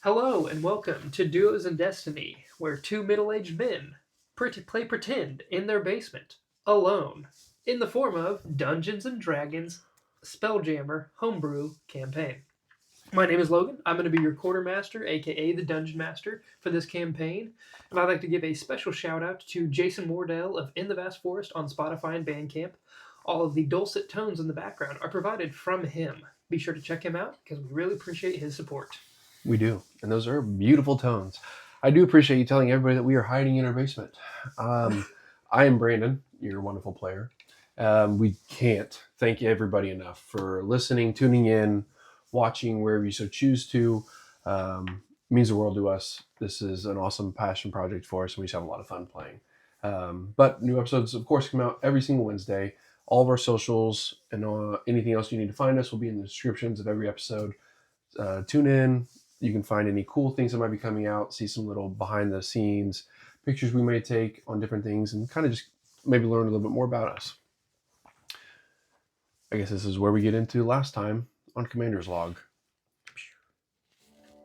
Hello and welcome to Duos in Destiny, where two middle-aged men play pretend in their basement, alone, in the form of Dungeons and Dragons Spelljammer Homebrew campaign. My name is Logan. I'm going to be your quartermaster, aka the Dungeon Master, for this campaign, and I'd like to give a special shout out to Jason Wardell of In the Vast Forest on Spotify and Bandcamp. All of the dulcet tones in the background are provided from him. Be sure to check him out because we really appreciate his support. We do, and those are beautiful tones. I do appreciate you telling everybody that we are hiding in our basement. Um, I am Brandon, your wonderful player. We can't thank everybody enough for listening, tuning in, watching wherever you so choose to. It means the world to us. This is an awesome passion project for us, and we just have a lot of fun playing. But new episodes, of course, come out every single Wednesday. All of our socials and anything else you need to find us will be in the descriptions of every episode. Tune in. You can find any cool things that might be coming out, see some little behind the scenes pictures we may take on different things, and kind of just maybe learn a little bit more about us. I guess this is where we get into last time on Commander's Log.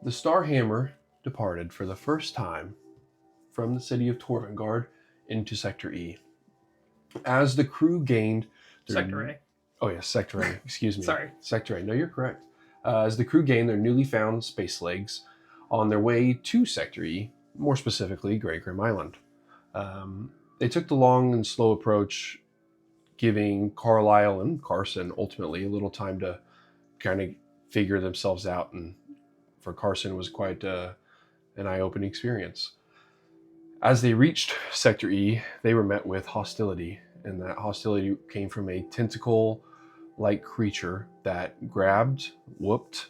The Starhammer departed for the first time from the city of Torvengard into Sector E. As the crew gained... Sector A. Oh, yes, Sector A. Excuse me. Sorry. Sector A. No, you're correct. As the crew gained their newly found space legs on their way to Sector E, more specifically Greygrim Island. They took the long and slow approach, giving Carlisle and Carson ultimately a little time to kind of figure themselves out, and for Carson it was quite an eye-opening experience. As they reached Sector E, they were met with hostility, and that hostility came from a tentacle-like creature that grabbed, whooped,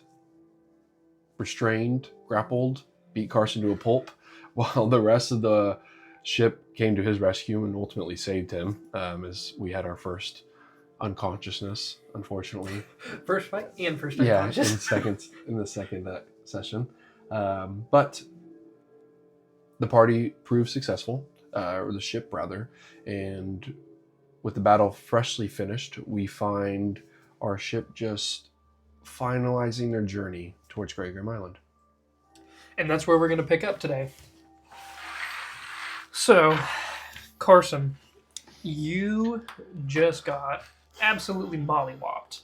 restrained, grappled, beat Carson to a pulp, while the rest of the ship came to his rescue and ultimately saved him, as we had our first unconsciousness, unfortunately. First fight and first Yeah, unconscious. in the second session. But the party proved successful, or the ship rather, and with the battle freshly finished, we find our ship just finalizing their journey towards Greygrim Island. And that's where we're going to pick up today. So, Carson, you just got absolutely mollywopped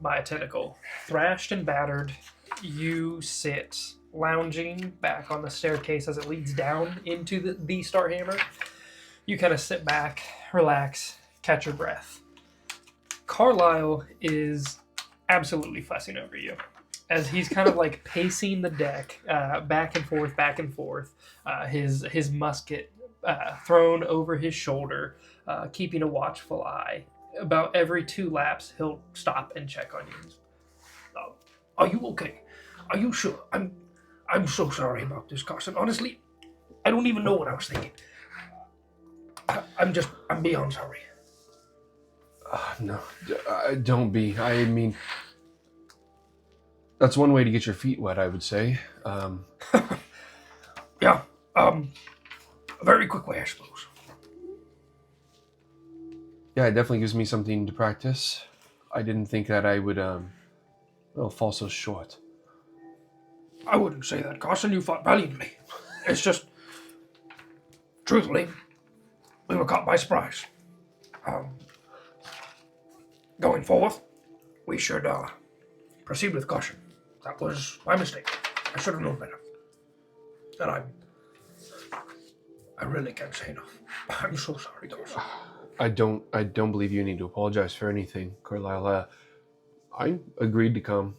by a tentacle. Thrashed and battered, you sit lounging back on the staircase as it leads down into the Starhammer. You kind of sit back, relax, catch your breath. Carlisle is absolutely fussing over you as he's kind of like pacing the deck back and forth, his musket thrown over his shoulder, keeping a watchful eye. About every 2 laps, he'll stop and check on you. Are you okay? Are you sure? I'm so sorry about this, Carson. Honestly, I don't even know what I was thinking. I'm beyond sorry. No, don't be. I mean, that's one way to get your feet wet, I would say. Yeah, a very quick way, I suppose. Yeah, it definitely gives me something to practice. I didn't think that I would fall so short. I wouldn't say that, Carson. You fought valiantly. It's just, truthfully, we were caught by surprise. Going forward, we should proceed with caution. That was my mistake. I should have known better. And I really can't say enough. I'm so sorry, Carson. I don't believe you need to apologize for anything, Carlisle. I agreed to come.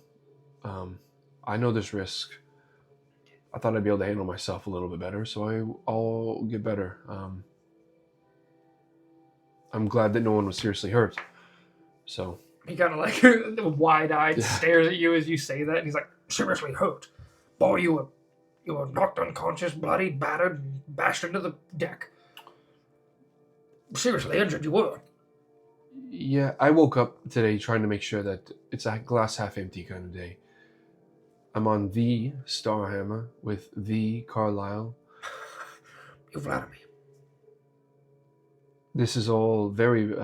I know this risk. I thought I'd be able to handle myself a little bit better, so I'll get better. I'm glad that no one was seriously hurt. So he kind of like wide-eyed stares at you as you say that, and he's like, seriously hurt? Boy, you were knocked unconscious, bloodied, battered, and bashed into the deck. Seriously injured, you were. Yeah, I woke up today trying to make sure that it's a glass half empty kind of day. I'm on the Starhammer with the Carlisle. You flatter me. This is all very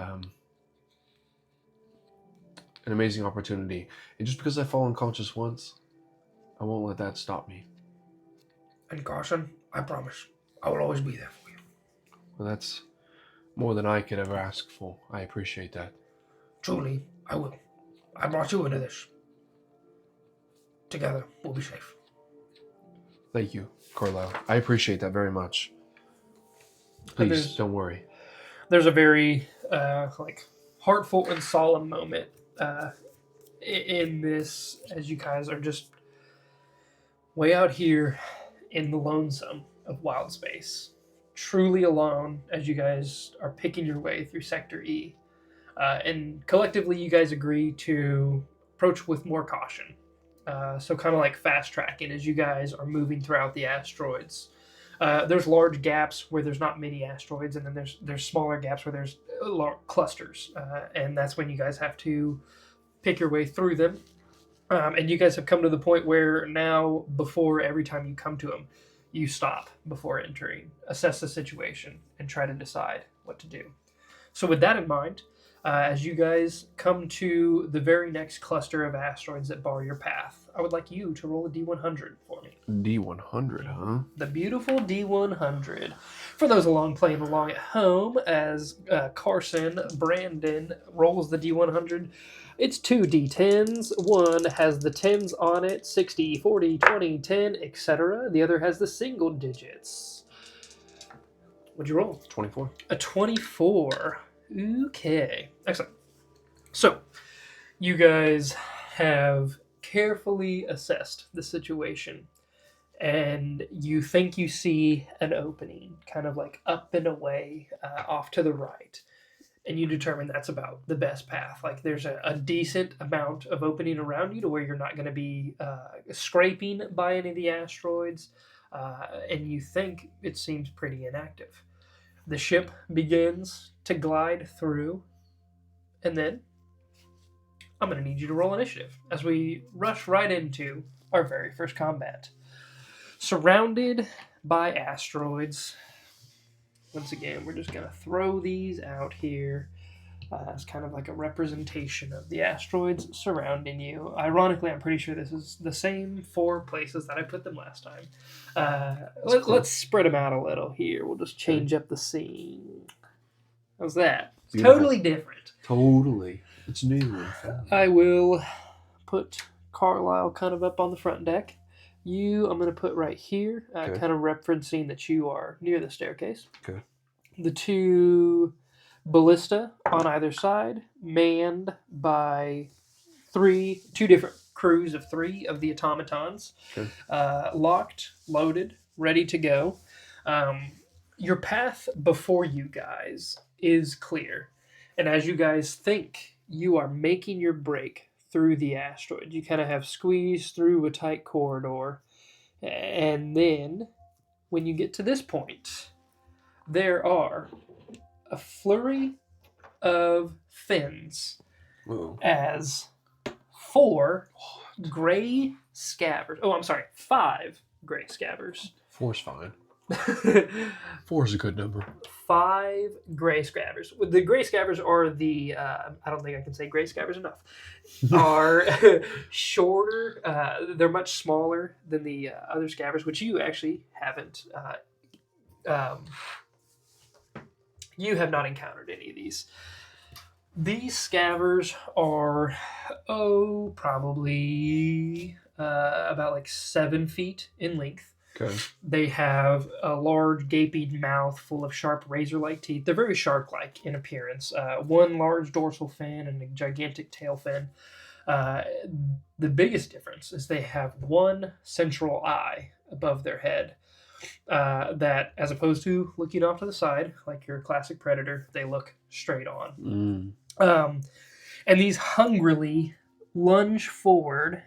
an amazing opportunity. And just because I fall unconscious once, I won't let that stop me. And Carson, I promise, I will always be there for you. Well, that's more than I could ever ask for. I appreciate that. Truly, I will. I brought you into this. Together, we'll be safe. Thank you, Carlisle. I appreciate that very much. Please, don't worry. There's a very, heartfelt and solemn moment in this, as you guys are just way out here in the lonesome of wild space, truly alone as you guys are picking your way through Sector E. And collectively, you guys agree to approach with more caution. So kind of like fast tracking as you guys are moving throughout the asteroids. There's large gaps where there's not many asteroids, and then there's smaller gaps where there's clusters, and that's when you guys have to pick your way through them. And you guys have come to the point where now, before every time you come to them, you stop before entering, assess the situation, and try to decide what to do. So with that in mind, as you guys come to the very next cluster of asteroids that bar your path, I would like you to roll a D100 for me. D100, huh? The beautiful D100. For those playing along at home, as Carson Brandon rolls the D100, it's 2 D10s. One has the 10s on it, 60, 40, 20, 10, etc. The other has the single digits. What'd you roll? 24. A 24. Okay. Excellent. So, you guys have carefully assessed the situation, and you think you see an opening, kind of like up and away, off to the right. And you determine that's about the best path. Like there's a decent amount of opening around you to where you're not going to be scraping by any of the asteroids, and you think it seems pretty inactive. The ship begins to glide through, and then I'm going to need you to roll initiative as we rush right into our very first combat. Surrounded by asteroids. Once again, we're just going to throw these out here as kind of like a representation of the asteroids surrounding you. Ironically, I'm pretty sure this is the same 4 places that I put them last time. Let's spread them out a little here. We'll just change up the scene. How's that? Beautiful. Totally different. Totally. It's new. I will put Carlisle kind of up on the front deck. I'm going to put right here, Okay. kind of referencing that you are near the staircase. Okay. The 2 ballista on either side, manned by 2 different crews of 3 of the automatons. Okay. Locked, loaded, ready to go. Your path before you guys is clear. And as you guys think you are making your break through the asteroid, you kind of have squeezed through a tight corridor. And then when you get to this point, there are a flurry of fins as 4 gray scabbers. Oh, I'm sorry, 5 gray scabbers. 4's fine. 4 is a good number. 5 gray scabbers. The gray scabbers are the, I don't think I can say gray scabbers enough, are shorter. They're much smaller than the other scabbers, which you actually haven't. You have not encountered any of these. These scabbers are, probably about like 7 feet in length. Okay. They have a large gaping mouth full of sharp razor-like teeth. They're very shark-like in appearance. 1 large dorsal fin and a gigantic tail fin. The biggest difference is they have 1 central eye above their head. That, as opposed to looking off to the side, like your classic predator, they look straight on. And these hungrily lunge forward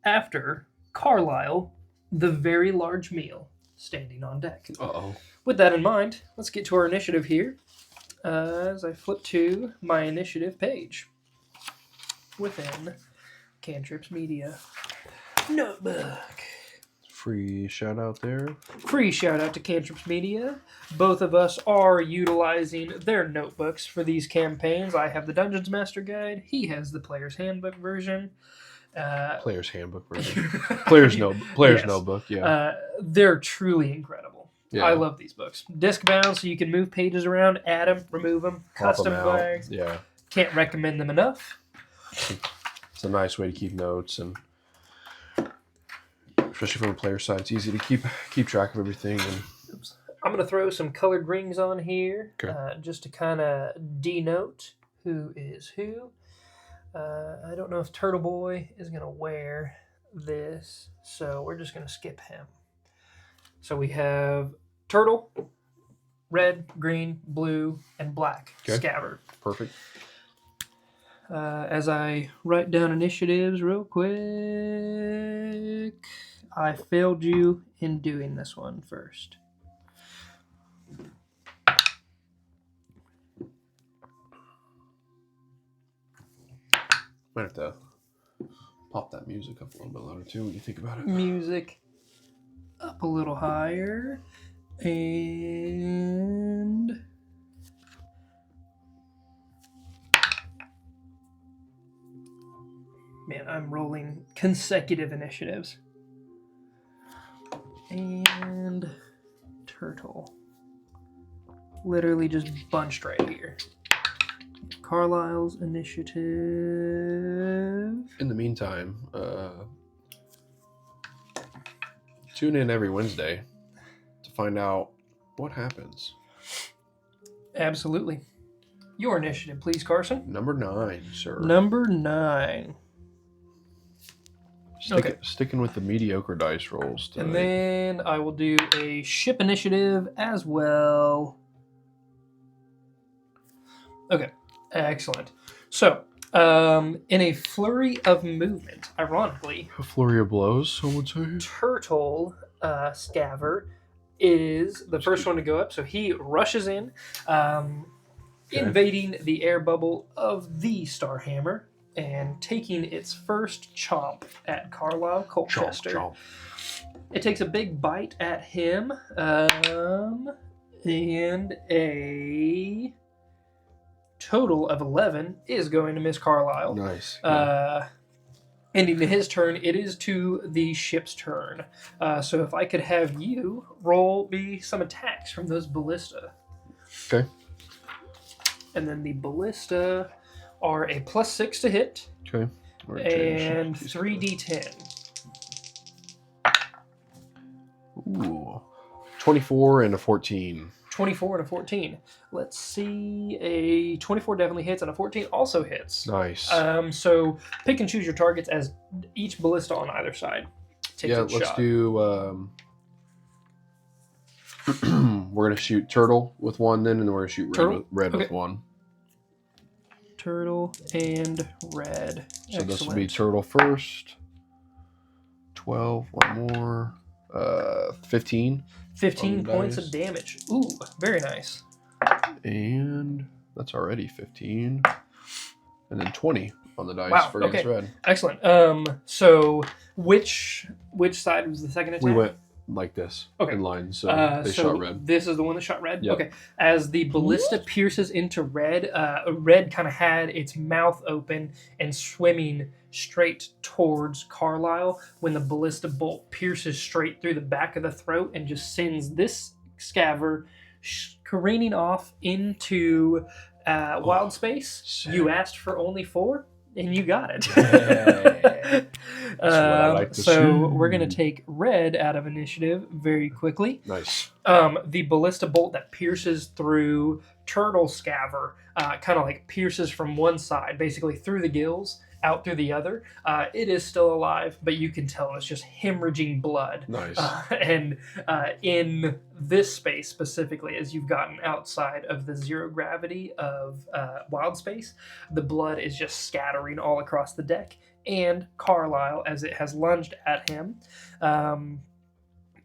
after Carlisle, the very large meal, standing on deck. Uh-oh. With that in mind, let's get to our initiative here. As I flip to my initiative page within Cantrips Media Notebook. Free shout out there. Free shout out to Cantrips Media. Both of us are utilizing their notebooks for these campaigns. I have the Dungeons Master Guide. He has the Player's Handbook version. Player's handbook version. Player's Yes. notebook. Yeah. They're truly incredible. Yeah. I love these books. Disc bound, so you can move pages around, add them, remove them, Pop custom them out. flags. Yeah. Can't recommend them enough. It's a nice way to keep notes, and especially from a player side, it's easy to keep track of everything. And Oops. I'm going to throw some colored rings on here, Okay. just to kind of denote who is who. I don't know if Turtle Boy is going to wear this, so we're just going to skip him. So we have Turtle, red, green, blue, and black scabbard. Perfect. As I write down initiatives real quick, I failed you in doing this one first. Might have to pop that music up a little bit louder too when you think about it. Music up a little higher. And man, I'm rolling consecutive initiatives. And Turtle. Literally just bunched right here. Carlisle's initiative. In the meantime, tune in every Wednesday to find out what happens. Absolutely. Your initiative, please, Carson. Number 9, sir. Number 9. Sticking with the mediocre dice rolls today. And then I will do a ship initiative as well. Okay, excellent. So, in a flurry of movement, ironically, A flurry of blows, some would say. Turtle Scaver is the first one to go up, so he rushes in, invading the air bubble of the Starhammer and taking its first chomp at Carlisle Colchester. Chomp. It takes a big bite at him, and a total of 11 is going to miss Carlisle. Nice. Ending his turn, it is to the ship's turn. So if I could have you roll me some attacks from those ballista. Okay. And then the ballista are a +6 to hit. Okay. And 3d10. Ooh. 24 and a 14. 24 and a 14. Let's see. A 24 definitely hits, and a 14 also hits. Nice. So pick and choose your targets as each ballista on either side takes its let's shot. do. We're gonna shoot turtle with one, then, and then we're gonna shoot red with one. Turtle and red. So this will be turtle first. 12. One more. 15. 15 points of damage. Ooh, very nice. And that's already 15. And then 20 on the dice for against red. Excellent. So which side was the second attack? We went like this in line, so they shot red. This is the one that shot red? Yep. Okay. As the ballista pierces into red, red kind of had its mouth open and swimming straight towards Carlisle when the ballista bolt pierces straight through the back of the throat and just sends this scaver careening off into wild space. Sick. You asked for only 4, and you got it. That's what I like to see. We're going to take red out of initiative very quickly. Nice. The ballista bolt that pierces through Turtle Scaver kind of like pierces from one side, basically through the gills, out through the other. It is still alive, but you can tell it's just hemorrhaging blood. Nice. And in this space specifically, as you've gotten outside of the zero gravity of wild space, the blood is just scattering all across the deck. And Carlisle, as it has lunged at him,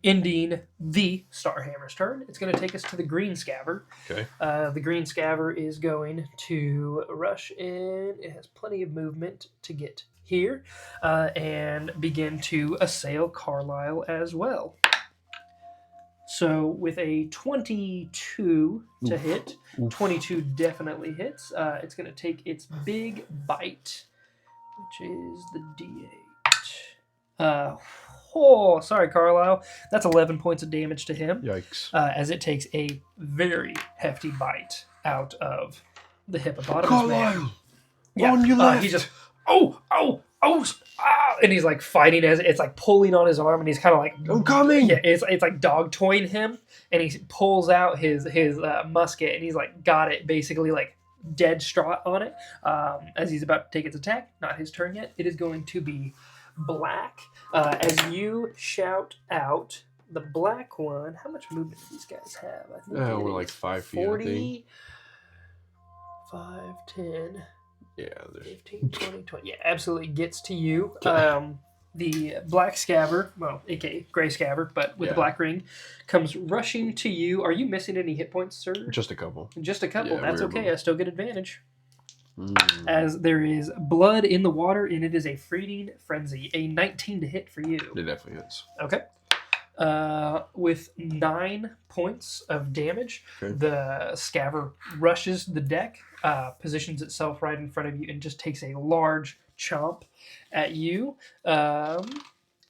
ending the Starhammer's turn. It's going to take us to the green scaver. Okay. The green scaver is going to rush in. It has plenty of movement to get here and begin to assail Carlisle as well. So with a 22 to hit, 22 definitely hits. It's going to take its big bite which is the D8. Sorry, Carlisle. That's 11 points of damage to him. Yikes. As it takes a very hefty bite out of the hippopotamus man. Carlisle! Yeah, On your left! he's just, and he's like fighting as it's like pulling on his arm, and he's kind of like, I'm coming! Yeah, it's like dog toying him, and he pulls out his musket, and he's like got it basically like dead straught on it as he's about to take its attack. Not his turn yet. It is going to be Black. As you shout out the black one, how much movement do these guys have? I think we're like 5 feet, 40, I think. 5, 10, Yeah, 15, 20, 20. Yeah, absolutely gets to you. Okay. The black scaver, well, aka gray scaver, but with the black ring, comes rushing to you. Are you missing any hit points, sir? Just a couple. Just a couple. Yeah, That's okay. I still get advantage. As As there is blood in the water, and it is a feeding frenzy. A 19 to hit for you. It definitely is. Okay. With 9 points of damage, Okay. the scaver rushes the deck, positions itself right in front of you, and just takes a large chomp at you,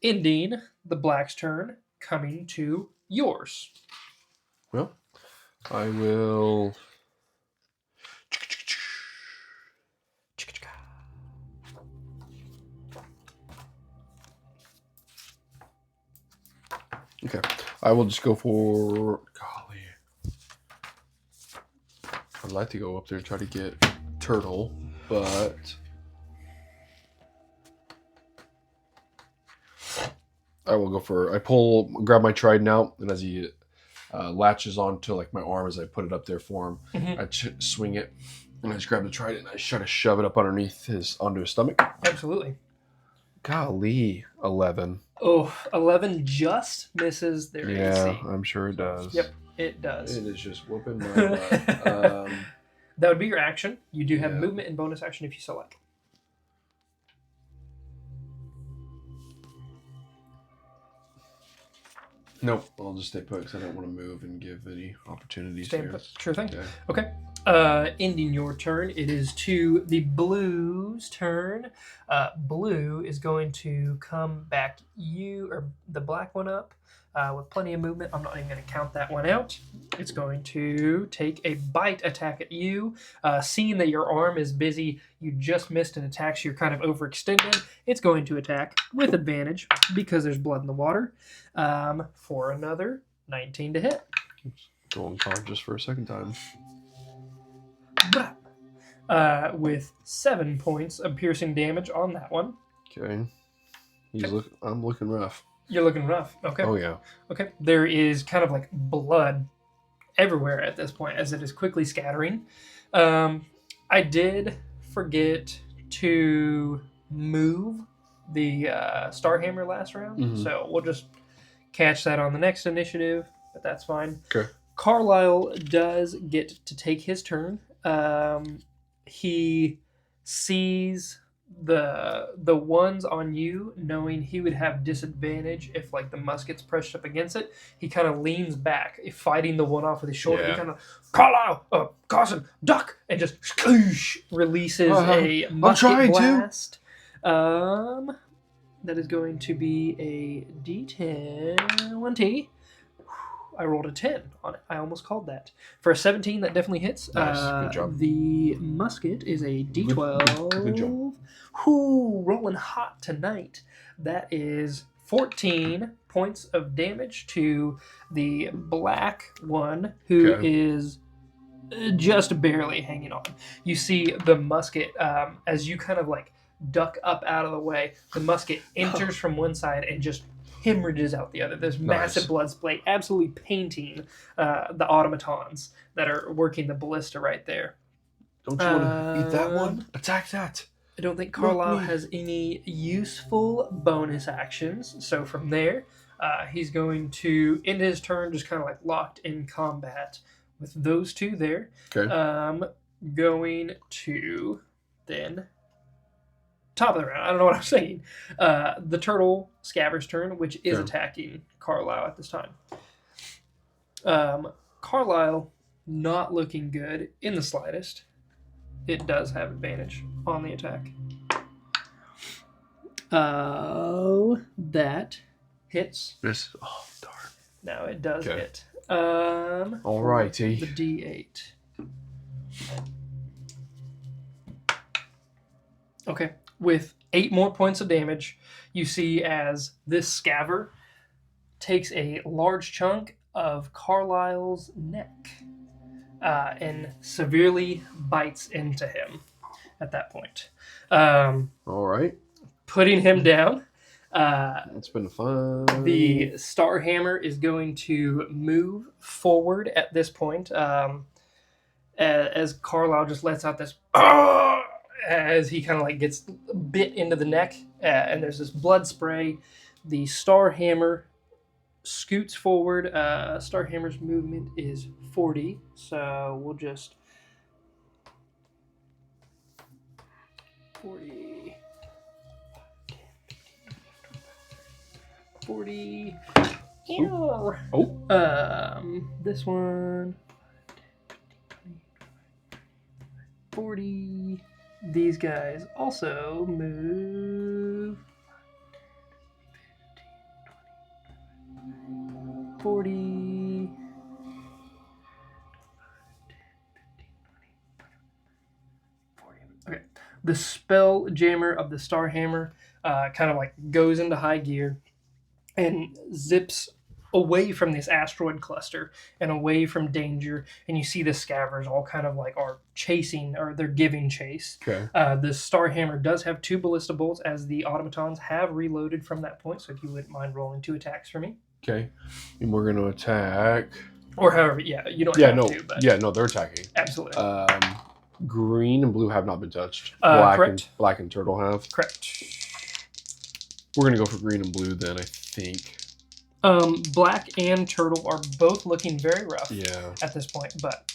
ending the black's turn, coming to yours. Well, I will. Okay, I will just go for. Golly, I'd like to go up there and try to get Turtle, but I will go for. I grab my trident out, and as he latches onto like my arm as I put it up there for him, I swing it, and I just grab the trident and I try to shove it up onto his stomach. Absolutely. Golly, 11. Oh, 11 just misses their AC. I'm sure it does. Yep, it does. It is just whooping my butt. That would be your action. You do have Yeah. movement and bonus action if you so like. Nope, I'll just stay put because I don't want to move and give any opportunities Stay here. put. Sure thing. Okay. Okay. Ending your turn, it is to the blue's turn. Blue is going to come back the black one up with plenty of movement. I'm not even going to count that one out. It's going to take a bite attack at you. Seeing that your arm is busy, you just missed an attack, so you're kind of overextended. It's going to attack with advantage because there's blood in the water for another 19 to hit. Go unconscious for a second time. With 7 points of piercing damage on that one. Okay. I'm looking rough. You're looking rough. Okay. Oh, yeah. Okay. There is kind of like blood everywhere at this point as it is quickly scattering. I did forget to move the Starhammer last round, so we'll just catch that on the next initiative, but that's fine. Okay. Carlisle does get to take his turn. He sees the ones on you, knowing he would have disadvantage if like the musket's pressed up against it. He kind of leans back, fighting the one off with his shoulder. Yeah. He kind of Carlisle, Carson, duck, and just skloosh, releases a musket blast. That is going to be a D10. I rolled a 10 on it. I almost called that. For a 17, that definitely hits. Nice. Good job. The musket is a D12. Good job. Whoo, rolling hot tonight. That is 14 points of damage to the black one, who is just barely hanging on. You see the musket, as you kind of like duck up out of the way, the musket enters from one side and just hemorrhages out the other. There's massive blood splay, absolutely painting the automatons that are working the ballista right there. Don't you want to eat that one? Attack that! I don't think Carlisle has any useful bonus actions, so from there, he's going to end his turn just kind of like locked in combat with those two there. Okay. Going to then top of the round. I don't know what I'm saying. The turtle Scaver's turn, which is attacking Carlisle at this time. Carlisle not looking good in the slightest. It does have advantage on the attack. Oh, that hits. This. Oh, darn. No, it does Okay. hit. Alrighty. The D8. Okay. With 8 more points of damage, you see as this scaver takes a large chunk of Carlisle's neck and severely bites into him at that point. All right. Putting him down. It's been fun. The Starhammer is going to move forward at this point as Carlisle just lets out this as he kind of like gets bit into the neck and there's this blood spray. The Starhammer scoots forward. Starhammer's movement is 40, so we'll just 40. 40. Oh. This one. 40. These guys also move. 40. Okay. The Spelljammer of the Starhammer kind of like goes into high gear and zips away from this asteroid cluster and away from danger, and you see the scavers all kind of like are chasing, or they're giving chase. Okay. The Starhammer does have 2 ballista bolts, as the automatons have reloaded from that point, so if you wouldn't mind rolling 2 attacks for me. Okay. And we're going to attack. Or however, yeah, you don't have to, but they're attacking. absolutely. Green and blue have not been touched. Correct. Black and turtle have. Correct. We're going to go for green and blue then, I think. Black and turtle are both looking very rough at this point, but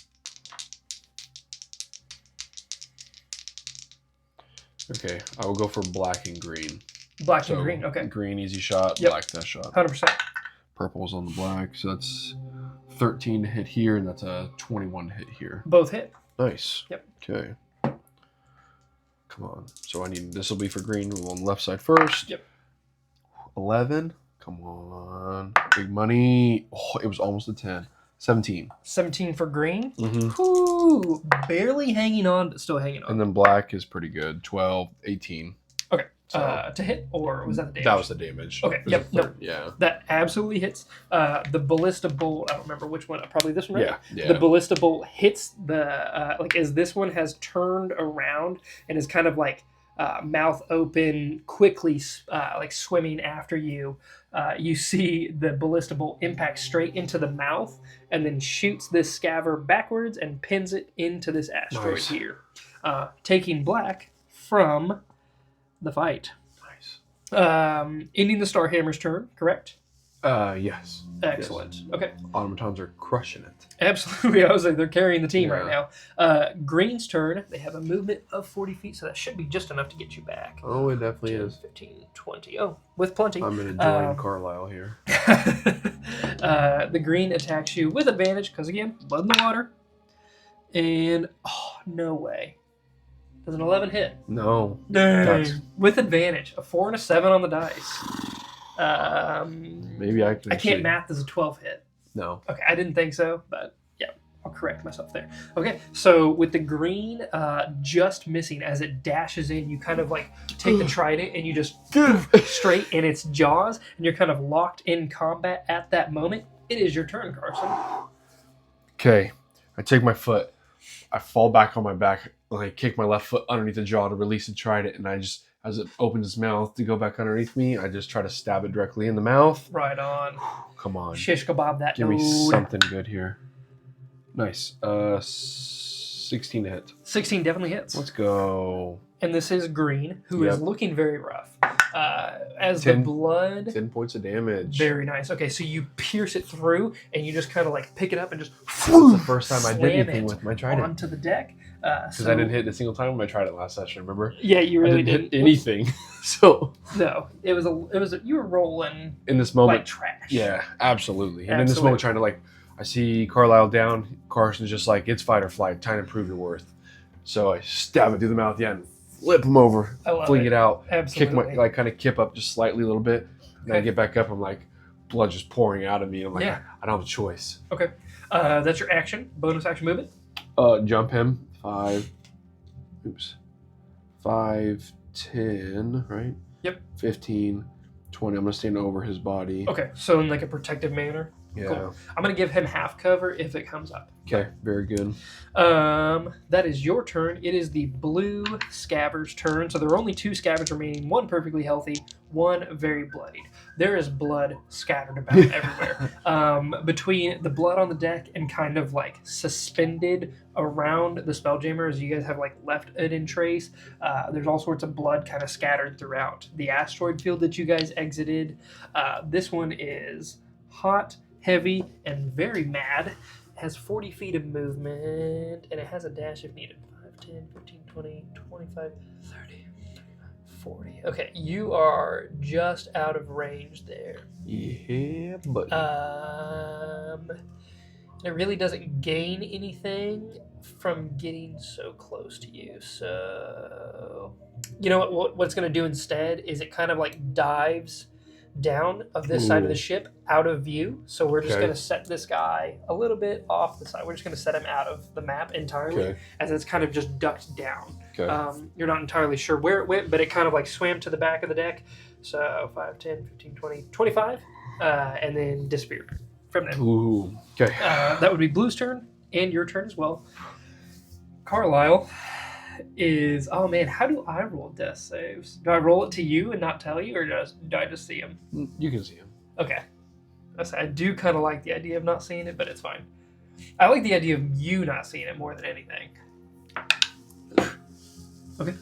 okay, I will go for black and green. Black and green, okay. Green, easy shot. Yep. Black, that shot. 100%. Purple's on the black, so that's 13 to hit here, and that's a 21 to hit here. Both hit. Nice. Yep. Okay. Come on. So this will be for green on the left side first. Yep. 11. Come on. Big money. Oh, it was almost a 10. 17. 17 for green. Mm-hmm. Ooh, barely hanging on, but still hanging on. And then black is pretty good. 12, 18. Okay. So, to hit, or was that the damage? that was the damage. Okay, It was yep, a third, yeah. That absolutely hits. The ballista bolt, I don't remember which one, probably this one, right? Yeah. The ballista bolt hits the, like as this one has turned around and is kind of like mouth open, quickly like swimming after you. You see the ballista bolt impact straight into the mouth and then shoots this scaver backwards and pins it into this asteroid here. Taking black from the fight. Nice. Ending the Starhammer's turn, correct? Yes. Excellent. Yes. Okay. Automatons are crushing it. Absolutely. I was like, they're carrying the team right now. Green's turn. They have a movement of 40 feet, so that should be just enough to get you back. Oh, it definitely 10, is. 15, 20. Oh, with plenty. I'm going to join Carlisle here. The green attacks you with advantage, because again, blood in the water. And, oh, no way. Does an 11 hit? No. Dang. With advantage. A 4 and a 7 on the dice. Maybe I can. I can't math as a 12 hit. No. Okay, I didn't think so, but yeah, I'll correct myself there. Okay, so with the green just missing as it dashes in, you kind of like take the trident and you just straight in its jaws, and you're kind of locked in combat at that moment. It is your turn, Carson. Okay, I take my foot, I fall back on my back, and I kick my left foot underneath the jaw to release the trident, and I just, as it opens its mouth to go back underneath me, I just try to stab it directly in the mouth. Right on. Come on. Shish kebab that Give me dude. something good here. Nice. 16 to hit. 16 definitely hits. Let's go. And this is green, who is looking very rough. As 10 the blood... 10 points of damage. Very nice. Okay, so you pierce it through, and you just kind of like pick it up and just... That's the first time I did anything with my trident. Onto the deck. Because I didn't hit it a single time when I tried it last session, remember? Yeah, you really I didn't hit anything. So no, it was you were rolling in this moment like trash. Yeah, absolutely. And in this moment, trying to like, I see Carlisle down. Carson's just like, it's fight or flight. Time to prove your worth. So I stab it through the mouth. Yeah, and flip him over, I love fling it. it out, Absolutely. kick my kind of kip up just slightly a little bit, and I get back up. I'm like, blood just pouring out of me. I'm like, Yeah. I don't have a choice. Okay. That's your action. Bonus action movement. Jump him 5. Oops. 5, 10, right? Yep. 15, 20. I'm gonna stand over his body. Okay. So in like a protective manner. Yeah. Cool. I'm gonna give him half cover if it comes up. Okay. Very good. That is your turn. It is the blue scabbard's turn. So there are only 2 scabbards remaining. One perfectly healthy, one very bloodied. There is blood scattered about everywhere. Between the blood on the deck and kind of like suspended around the Spelljammer, as you guys have like left it in trace, there's all sorts of blood kind of scattered throughout the asteroid field that you guys exited. This one is hot, heavy, and very mad. Has 40 feet of movement, and it has a dash if needed. 5, 10, 15, 20, 25, 30, 40. Okay, you are just out of range there. Yeah, but It really doesn't gain anything from getting so close to you. So, you know what's going to do instead is it kind of like dives down of this side of the ship out of view. So we're just going to set this guy a little bit off the side. We're just going to set him out of the map entirely as it's kind of just ducked down. You're not entirely sure where it went, but it kind of like swam to the back of the deck. So 5, 10, 15, 20, 25, and then disappeared from there. Ooh. Okay. That would be Blue's turn and your turn as well. Carlisle is, oh man, how do I roll death saves? Do I roll it to you and not tell you, or do I just see him? You can see him. Okay. I do kind of like the idea of not seeing it, but it's fine. I like the idea of you not seeing it more than anything. Okay.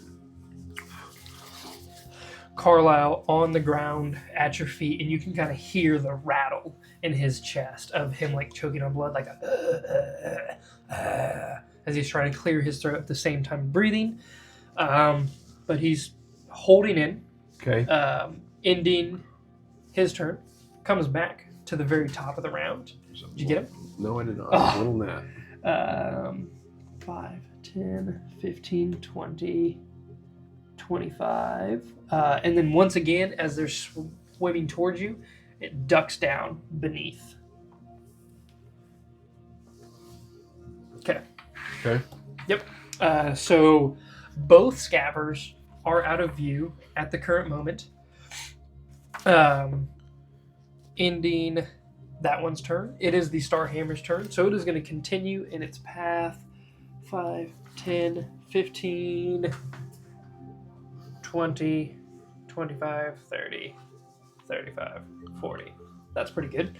Carlisle on the ground at your feet, and you can kind of hear the rattle in his chest of him like choking on blood, like as he's trying to clear his throat at the same time breathing. But he's holding in. Okay. Ending his turn. Comes back to the very top of the round. Did you get him? No, I did not. Oh. Little Nat. 5, 10, 15, 20, 25. And then once again, as they're swimming towards you, it ducks down beneath. Okay. Okay. Yep. So both scabbers are out of view at the current moment. Ending that one's turn. It is the Starhammer's turn, so it is going to continue in its path. 5, 10, 15, 20, 25, 30, 35, 40. That's pretty good.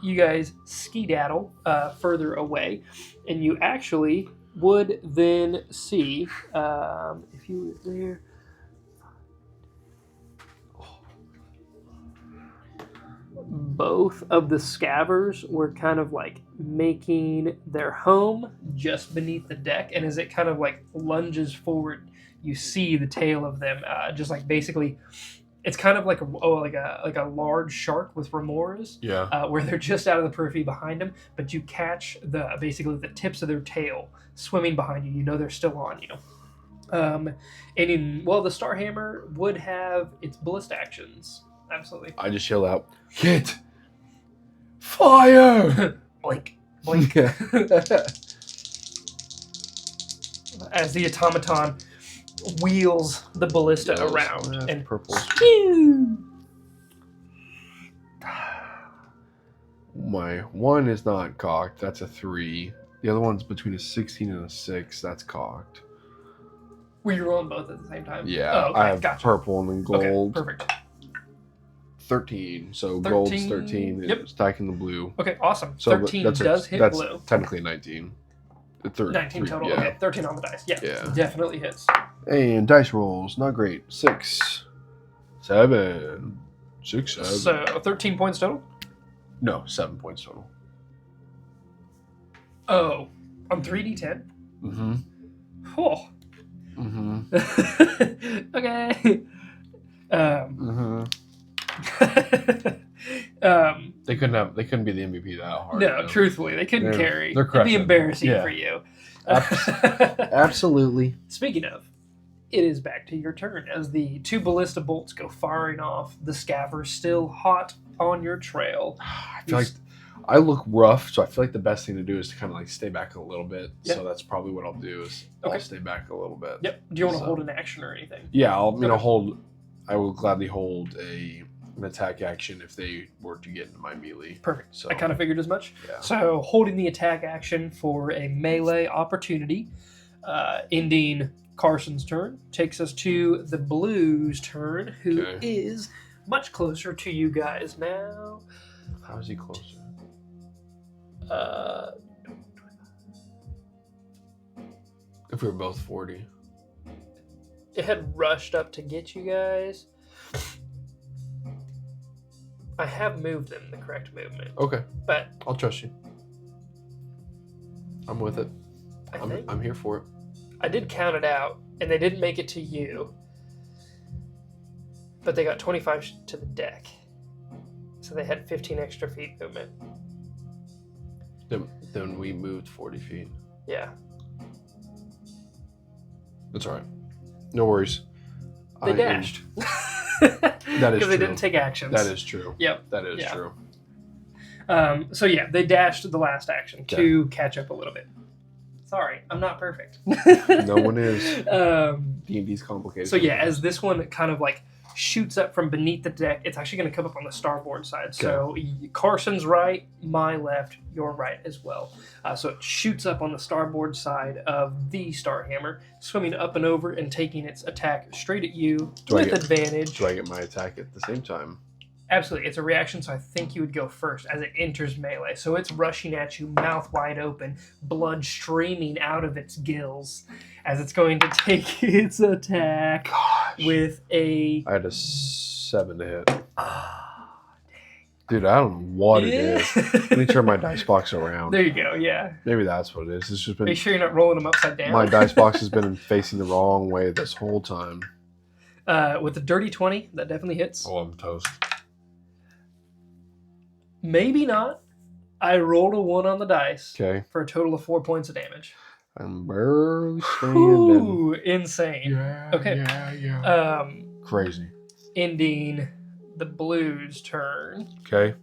You guys skedaddle further away, and you actually would then see, if you were there, both of the scabbers were kind of like making their home just beneath the deck, and as it kind of like lunges forward, you see the tail of them just like basically, it's kind of like a large shark with remores, where they're just out of the periphery behind them, but you catch basically the tips of their tail swimming behind you. You know they're still on you. The Starhammer would have its ballista actions. Absolutely. I just yell out, "Get fire!" Blink, blink. As the automaton wheels the ballista around and purple. My one is not cocked. That's a 3. The other one's between a 16 and a 6. That's cocked. Were you rolling both at the same time? Yeah, Oh, okay. I have Gotcha. purple and then gold. Okay, perfect. 13. So gold's 13. Yep. It's stacking the blue. Okay, awesome. So 13 does hit that's blue. technically 19. 19 total. Yeah. Okay, 13 on the dice. Yeah, definitely hits. And dice rolls, not great. 6, 7, 6, 7. So 13 points total? No, 7 points total. Oh, on 3d10? Mm-hmm. Oh. Mm-hmm. Okay. They couldn't be the MVP that hard. No, truthfully, they couldn't carry. They're It'd be crushing. embarrassing for you. Absolutely. Speaking of, it is back to your turn as the 2 ballista bolts go firing off. The scaver still hot on your trail. I feel like I look rough, so I feel like the best thing to do is to kind of like stay back a little bit. Yep. So that's probably what I'll do is I'll stay back a little bit. Yep. Do you want to hold an action or anything? Yeah, I'll hold. I will gladly hold an attack action if they were to get into my melee. Perfect. So I kind of figured as much. Yeah. So holding the attack action for a melee opportunity, ending Carson's turn, takes us to the Blue's turn, who is much closer to you guys now. How is he closer? If we were both 40. It had rushed up to get you guys. I have moved them the correct movement. Okay. But I'll trust you. I'm with it. think I'm here for it. I did count it out, and they didn't make it to you. But they got 25 to the deck. So they had 15 extra feet movement. Then we moved 40 feet. Yeah. That's all right. No worries. They dashed. That is Because true. they didn't take actions. That is true. Yep. That is Yeah. true. So yeah, they dashed the last action to catch up a little bit. Sorry, I'm not perfect. No one is. D&D's complicated. So yeah, as this one kind of like shoots up from beneath the deck, it's actually going to come up on the starboard side. So Carson's right, my left, your right as well. So it shoots up on the starboard side of the Starhammer, swimming up and over and taking its attack straight at you with advantage. Do I get my attack at the same time? Absolutely. It's a reaction, so I think you would go first as it enters melee. So it's rushing at you, mouth wide open, blood streaming out of its gills as it's going to take its attack with a... I had a 7 to hit. Dude, I don't know what it is. Let me turn my dice box around. There you go, yeah. Maybe that's what it is. It's just been... Make sure you're not rolling them upside down. My dice box has been facing the wrong way this whole time. With a dirty 20, that definitely hits. Oh, I'm toast. Maybe not. I rolled a 1 on the dice for a total of 4 points of damage. I'm barely standing. Ooh, insane. Yeah, okay. Yeah. Crazy. Ending the Blues' turn. Okay.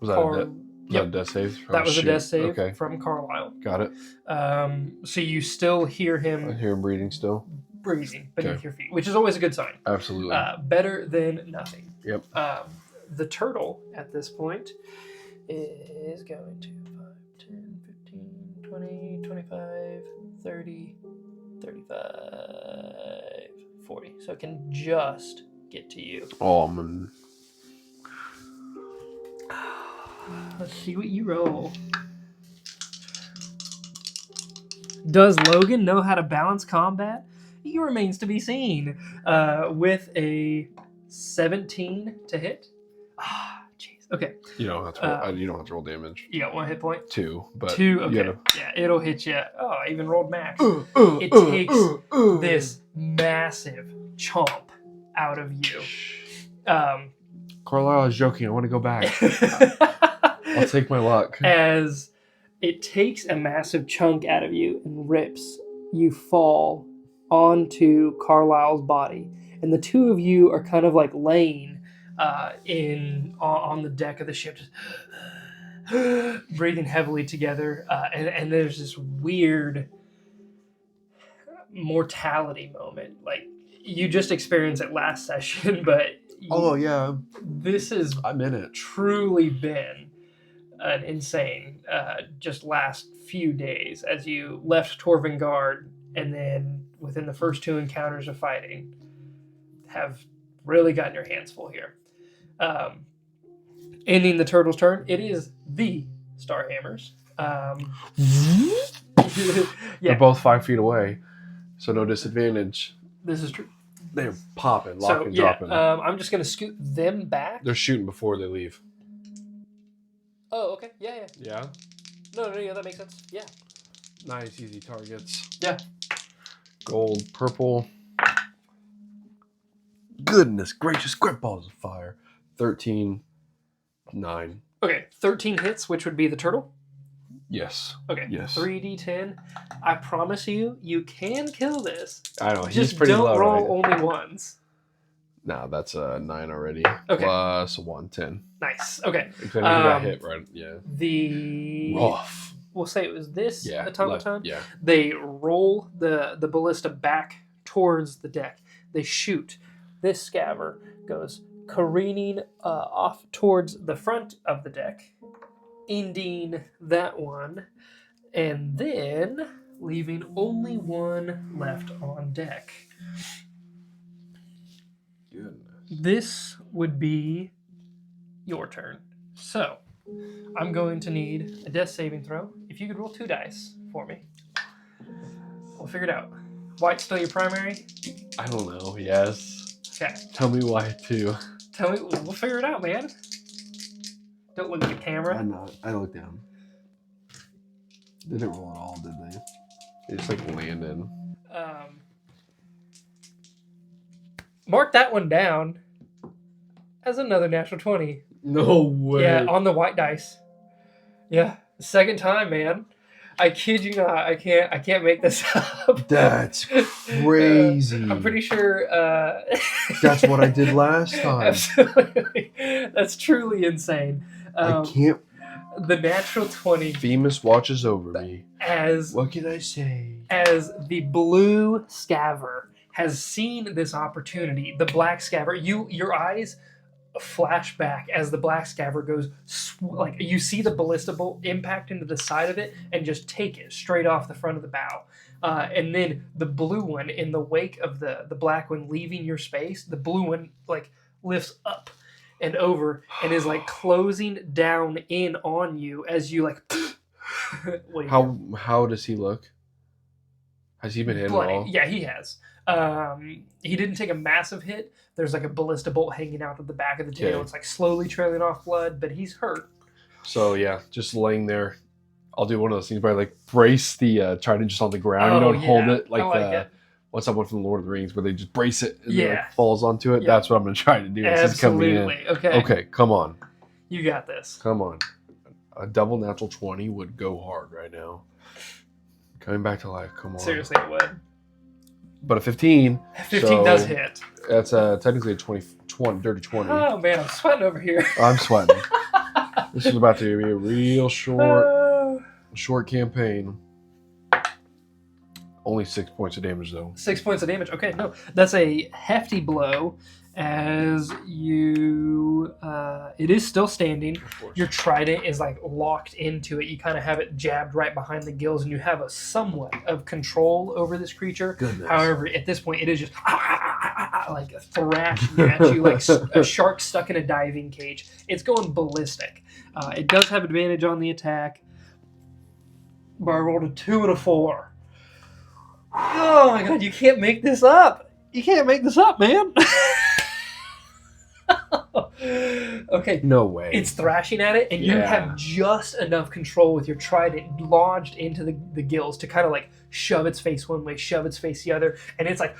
Was that a death save? That was a death save from Carlisle. Got it. So you still hear him... I hear him breathing still. Breathing beneath your feet, which is always a good sign. Absolutely. Better than nothing. Yep. The turtle at this point is going to 5, 10, 15, 20, 25, 30, 35, 40. So it can just get to you. Oh, man. Let's see what you roll. Does Logan know how to balance combat? He remains to be seen. With a 17 to hit. Ah, jeez. Okay. You don't have to roll. You don't have to roll damage. You got 1 hit point. 2, but 2. Okay. Yeah, it'll hit you. Oh, I even rolled max. It takes this massive chomp out of you. Carlisle is joking. I want to go back. I'll take my luck. As it takes a massive chunk out of you and rips, you fall onto Carlisle's body, and the two of you are kind of like laying on the deck of the ship, just breathing heavily together, and there's this weird mortality moment. Like you just experienced it last session, but this has I'm in it. Truly been an insane just last few days as you left Torvengard, and then within the first 2 encounters of fighting have really gotten your hands full here. Ending the turtle's turn, it is the Starhammers. They're both 5 feet away, so no disadvantage. This is true. They're popping, locking, dropping. I'm just going to scoot them back. They're shooting before they leave. Oh, okay. Yeah. Yeah? No, yeah, that makes sense. Yeah. Nice, easy targets. Yeah. Gold, purple. Goodness gracious, great balls of fire. 13, 9. Okay, 13 hits, which would be the turtle. Yes. Okay. Yes. 3d10. I promise you, you can kill this. I know. He's Just pretty don't low. roll Right? only ones. No, that's a 9 already. Okay. Plus 1, 10. Nice. Okay. Because I think he got hit, right? Yeah. Rough. We'll say it was this automaton. Yeah. They roll the ballista back towards the deck. They shoot. This scaver goes careening off towards the front of the deck, ending that one, and then leaving only one left on deck. Goodness. This would be your turn. So, I'm going to need a death saving throw. If you could roll 2 dice for me, we'll figure it out. White's still your primary? I don't know. Yes. Okay. Tell me why, too. Tell me, we'll figure it out, man. Don't look at the camera. I'm not. I looked down. They didn't roll at all, did they? They just like landed. Mark that one down as another natural 20. No way. Yeah, on the white dice. Yeah, second time, man. I kid you not. I can't make this up. That's crazy. I'm pretty sure. That's what I did last time. Absolutely. That's truly insane. I can't. The natural 20. Themis watches over me. As what can I say? As the blue scaver has seen this opportunity, the black scaver, your eyes flash back as the black scaver goes like you see the ballista bolt impact into the side of it and just take it straight off the front of the bow, and then the blue one in the wake of the black one leaving your space, the blue one like lifts up and over and is like closing down in on you as you like how does he look? Has he been hit at all? Yeah, he has. He didn't take a massive hit. There's like a ballista bolt hanging out of the back of the tail. Okay. It's like slowly trailing off blood, but he's hurt. So yeah, just laying there. I'll do one of those things where I like brace the trident just on the ground. You don't hold it like what's that one from the Lord of the Rings where they just brace it and it like falls onto it. Yeah. That's what I'm gonna try to do. Absolutely. Okay, come on. You got this. Come on. A double natural 20 would go hard right now. Coming back to life, come on. Seriously, it would. But a 15. 15 does hit. That's technically a 20, dirty 20. Oh, man, I'm sweating over here. I'm sweating. This is about to be a real short campaign. Only 6 points of damage, though. 6 points of damage. Okay, no. That's a hefty blow as you... it is still standing. Your trident is like locked into it. You kind of have it jabbed right behind the gills, and you have a somewhat of control over this creature. Goodness. However, at this point, it is just like thrashing at you like a shark stuck in a diving cage. It's going ballistic. It does have advantage on the attack, but I rolled a 2 and a 4. Oh my god, you can't make this up. You can't make this up, man. Okay. No way. It's thrashing at it, and you have just enough control with your trident lodged into the gills to kind of like shove its face one way, shove its face the other, and it's like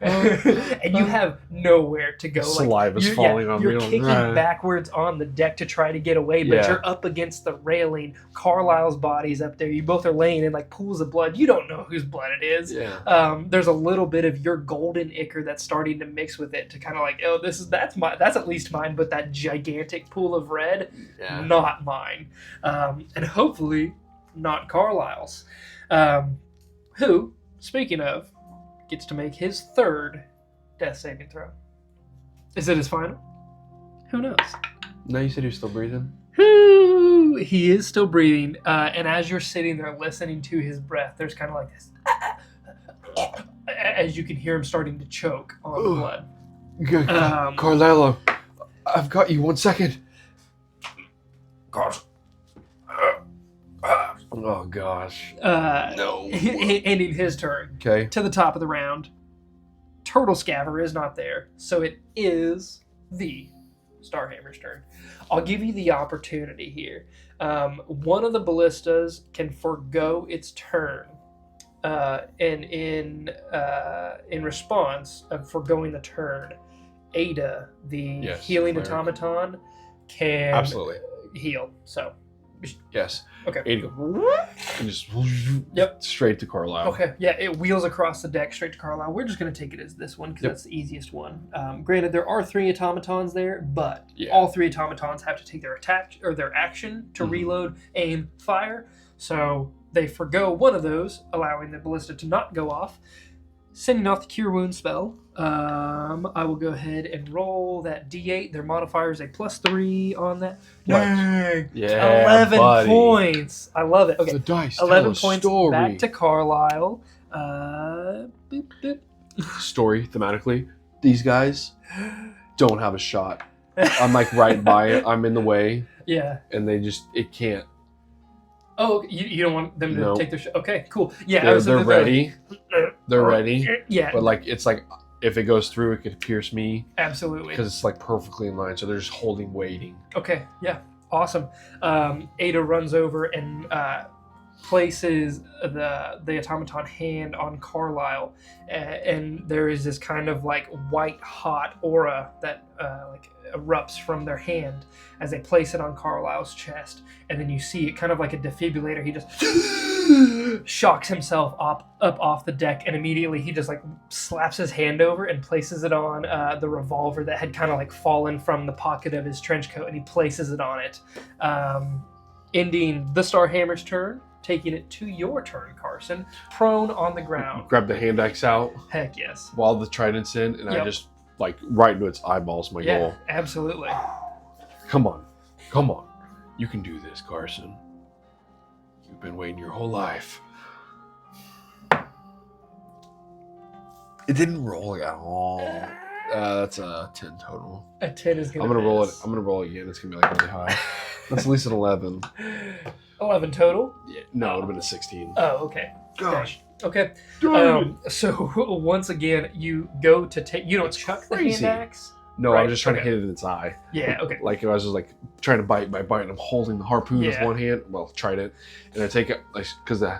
and you have nowhere to go. Saliva's falling on me. You're kicking backwards on the deck to try to get away, but you're up against the railing. Carlisle's body's up there. You both are laying in like pools of blood. You don't know whose blood it is. Yeah. There's a little bit of your golden ichor that's starting to mix with it to kind of like, oh, that's at least mine, but that gigantic pool of red, not mine. And hopefully not Carlisle's. Who, speaking of, gets to make his third death saving throw. Is it his final? Who knows? No, you said you're still breathing? He is still breathing. And as you're sitting there listening to his breath, there's kind of like this as you can hear him starting to choke on the blood. Carlisle, I've got you 1 second. Oh gosh. No. Ending his turn. Okay. To the top of the round. Turtle Scaver is not there, so it is the Starhammer's turn. I'll give you the opportunity here. One of the ballistas can forgo its turn, and in response of foregoing the turn, Ada, the healing automaton, can absolutely heal. So Yes. Okay. And you go, and just straight to Carlisle. Okay, yeah, it wheels across the deck straight to Carlisle. We're just going to take it as this one because that's the easiest one. Granted, there are 3 automatons there, but all 3 automatons have to take their attack or their action to reload, aim, fire. So they forgo one of those, allowing the ballista to not go off, sending off the Cure Wounds spell. I will go ahead and roll that D8. Their modifier is a +3 on that. Dang! Yeah, 11 buddy. points. I love it. Okay, The dice 11 tell a points story. back to Carlisle. Boop, boop. Story thematically, these guys don't have a shot. I'm like right by it. I'm in the way. Yeah. And it can't. Oh, you don't want them to take their shot? Okay, cool. Yeah, they're ready. They're ready. Yeah. But like it's like if it goes through, it could pierce me. Absolutely. Because it's like perfectly in line, so they're just holding, waiting. Okay. Yeah. Awesome. Ada runs over and places the automaton hand on Carlisle, and there is this kind of like white hot aura that like erupts from their hand as they place it on Carlisle's chest, and then you see it kind of like a defibrillator. He just shocks himself up off the deck, and immediately he just like slaps his hand over and places it on the revolver that had kind of like fallen from the pocket of his trench coat, and he places it on it, ending the Starhammer's turn, taking it to your turn, Carson, prone on the ground. Grab the hand axe out. Heck yes. While the trident's in, and I just like right into its eyeballs. My goal. Absolutely. Come on, you can do this, Carson. You've been waiting your whole life. It didn't roll at all. That's a 10 total. A 10 is gonna. I'm gonna roll it. I'm gonna roll it again. It's gonna be like really high. That's at least an 11. 11 total? Yeah, no, it would have been a 16. Oh, okay. Gosh. Okay. So once again, you go to take. You don't chuck the hand axe. No, right? I was just trying to hit it in its eye. Yeah. Okay. Like I was just like trying to bite, and I'm holding the harpoon with one hand. Well, trident, and I take it like because the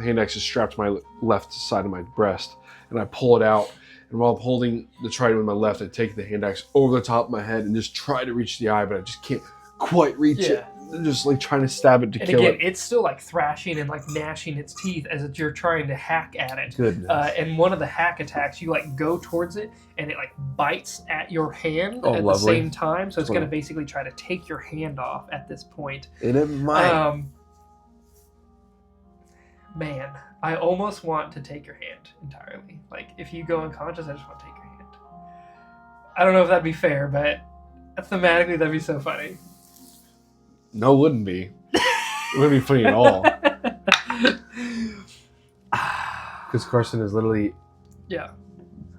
hand axe is strapped to my left side of my breast, and I pull it out. And while I'm holding the trident with my left, I take the hand axe over the top of my head and just try to reach the eye, but I just can't quite reach it. I'm just like trying to stab it to kill it. It's still like thrashing and like gnashing its teeth as you're trying to hack at it. Goodness. And one of the hack attacks, you like go towards it and it like bites at your hand at the same time. So it's going to basically try to take your hand off at this point. And it might. Man, I almost want to take your hand entirely. Like, if you go unconscious, I just want to take your hand. I don't know if that'd be fair, but thematically, that'd be so funny. No, it wouldn't be. It wouldn't be funny at all. Because Carson is literally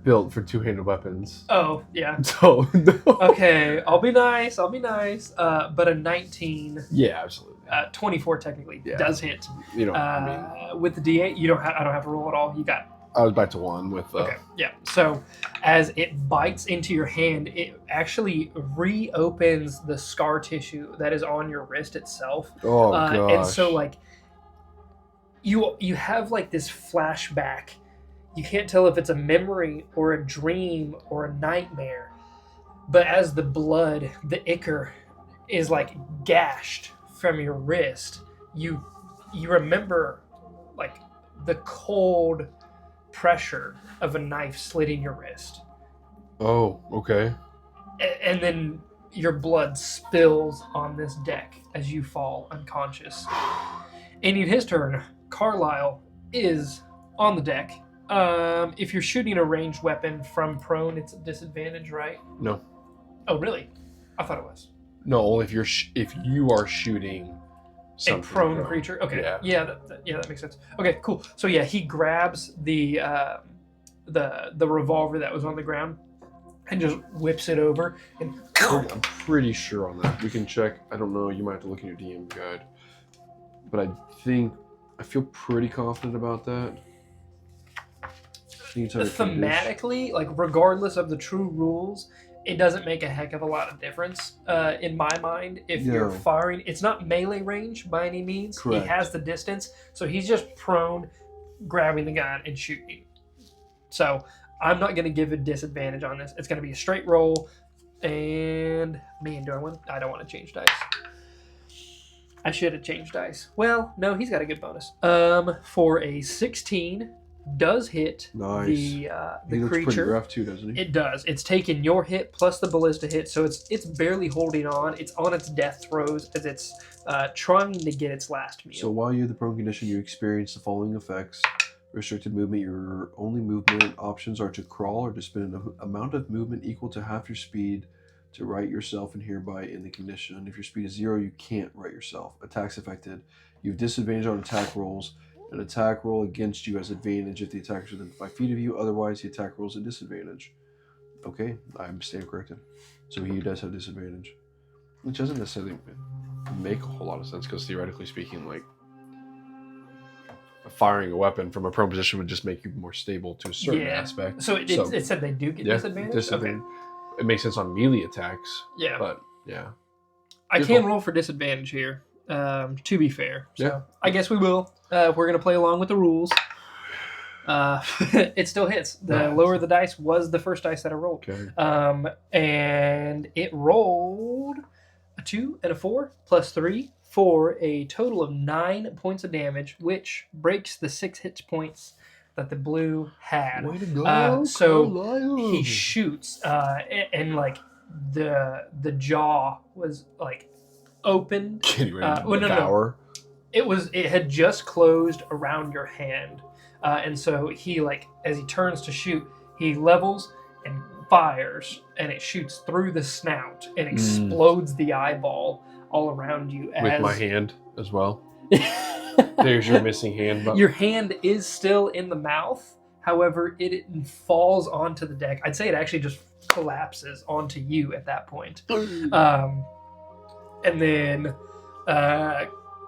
built for two-handed weapons. Oh, yeah. So, no. Okay, I'll be nice. But a 19. Yeah, absolutely. 24 technically does hit. You know, with the D8, I don't have to roll at all. You got. I was back to 1 with. Okay. Yeah. So, as it bites into your hand, it actually reopens the scar tissue that is on your wrist itself. Oh gosh. And so, like, you have like this flashback. You can't tell if it's a memory or a dream or a nightmare. But as the blood, the ichor, is like gashed from your wrist, you remember like the cold pressure of a knife slitting your wrist. Oh, okay. And then your blood spills on this deck as you fall unconscious. Ending his turn, Carlisle is on the deck. If you're shooting a ranged weapon from prone, it's a disadvantage, right? No. Oh, really? I thought it was. No, only if you are shooting a prone creature. Okay. Yeah, that makes sense. Okay, cool. So yeah, he grabs the revolver that was on the ground and just whips it over. And I'm pretty sure on that. We can check. I don't know. You might have to look in your DM guide. But I feel pretty confident about that. Thematically, like regardless of the true rules, it doesn't make a heck of a lot of difference in my mind. If you're firing, it's not melee range by any means. Correct. He has the distance, so he's just prone, grabbing the gun and shooting. So I'm not going to give a disadvantage on this. It's going to be a straight roll. And man, do I want? I don't want to change dice. I should have changed dice. Well, no, he's got a good bonus. For a 16, does hit Nice. the He looks pretty creature. rough too, doesn't he? It does. It's taking your hit plus the ballista hit, so it's barely holding on. It's on its death throes as it's trying to get its last meal. So while you're the prone condition, you experience the following effects. Restricted movement, your only movement options are to crawl or to spend an amount of movement equal to half your speed to right yourself and hereby in the condition. If your speed is 0, you can't right yourself. Attacks affected. You have disadvantage on attack rolls. An attack roll against you has advantage if the attacker is within 5 feet of you. Otherwise, the attack rolls at disadvantage. Okay, I stand corrected. So he does have disadvantage. Which doesn't necessarily make a whole lot of sense because theoretically speaking, like, firing a weapon from a prone position would just make you more stable to a certain aspect. So it said they do get disadvantage? Disadvantage. Okay. It makes sense on melee attacks. Yeah. But, yeah. I can roll for disadvantage here, to be fair. So Yeah. I guess we will. We're going to play along with the rules. It still hits. The lower the dice was the first dice that I rolled. Okay. And it rolled a 2 and a 4 plus 3 for a total of 9 points of damage, which breaks the 6 hit points that the blue had. Way to go, so Carlisle. he shoots, and like the jaw was like open. Getting ready to devour. It had just closed around your hand, and so he, like, as he turns to shoot, he levels and fires, and it shoots through the snout and explodes the eyeball all around you. With my hand as well. There's your missing hand. Your hand is still in the mouth. However, it falls onto the deck. I'd say it actually just collapses onto you at that point. And then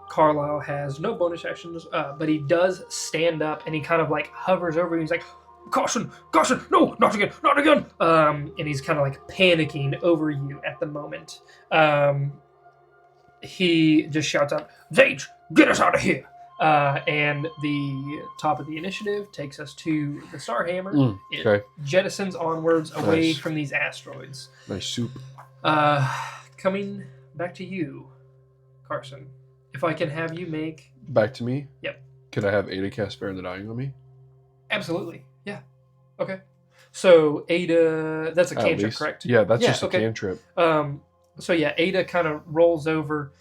Carlisle has no bonus actions, but he does stand up and he kind of like hovers over you. He's like, caution, caution, no, not again, not again. And he's kind of like panicking over you at the moment. He just shouts out, Zage, get us out of here. And the top of the initiative takes us to the Starhammer. It jettisons onwards away from these asteroids. Nice soup. Coming back to you, Carson. If I can have you make... Back to me? Yep. Could I have Ada cast Spare the Dying on me? Absolutely. Yeah. Okay. So Ada... That's a cantrip, correct? Yeah, that's just a cantrip. So yeah, Ada kind of rolls over,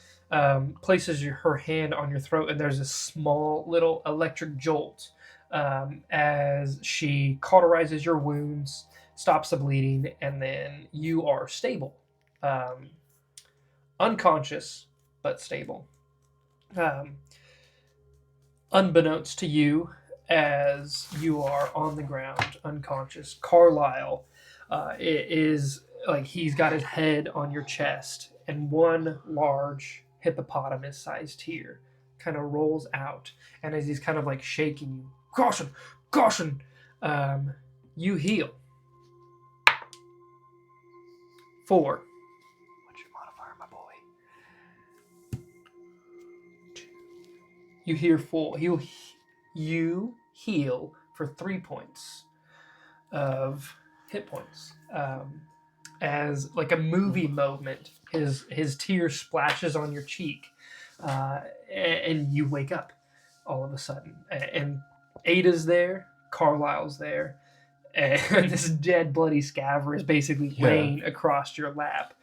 places her hand on your throat, and there's a small little electric jolt as she cauterizes your wounds, stops the bleeding, and then you are stable. Unconscious, but stable. Unbeknownst to you, as you are on the ground, unconscious, Carlisle is... like, he's got his head on your chest, and one large hippopotamus-sized tear kind of rolls out. And as he's kind of like shaking you, caution, caution, you heal. 4. What's your modifier, my boy? 2. You hear 4. You heal for 3 points of hit points. As like a movie moment, his tear splashes on your cheek, and you wake up all of a sudden. And Ada's there, Carlisle's there, and this dead, bloody scaver is basically laying across your lap.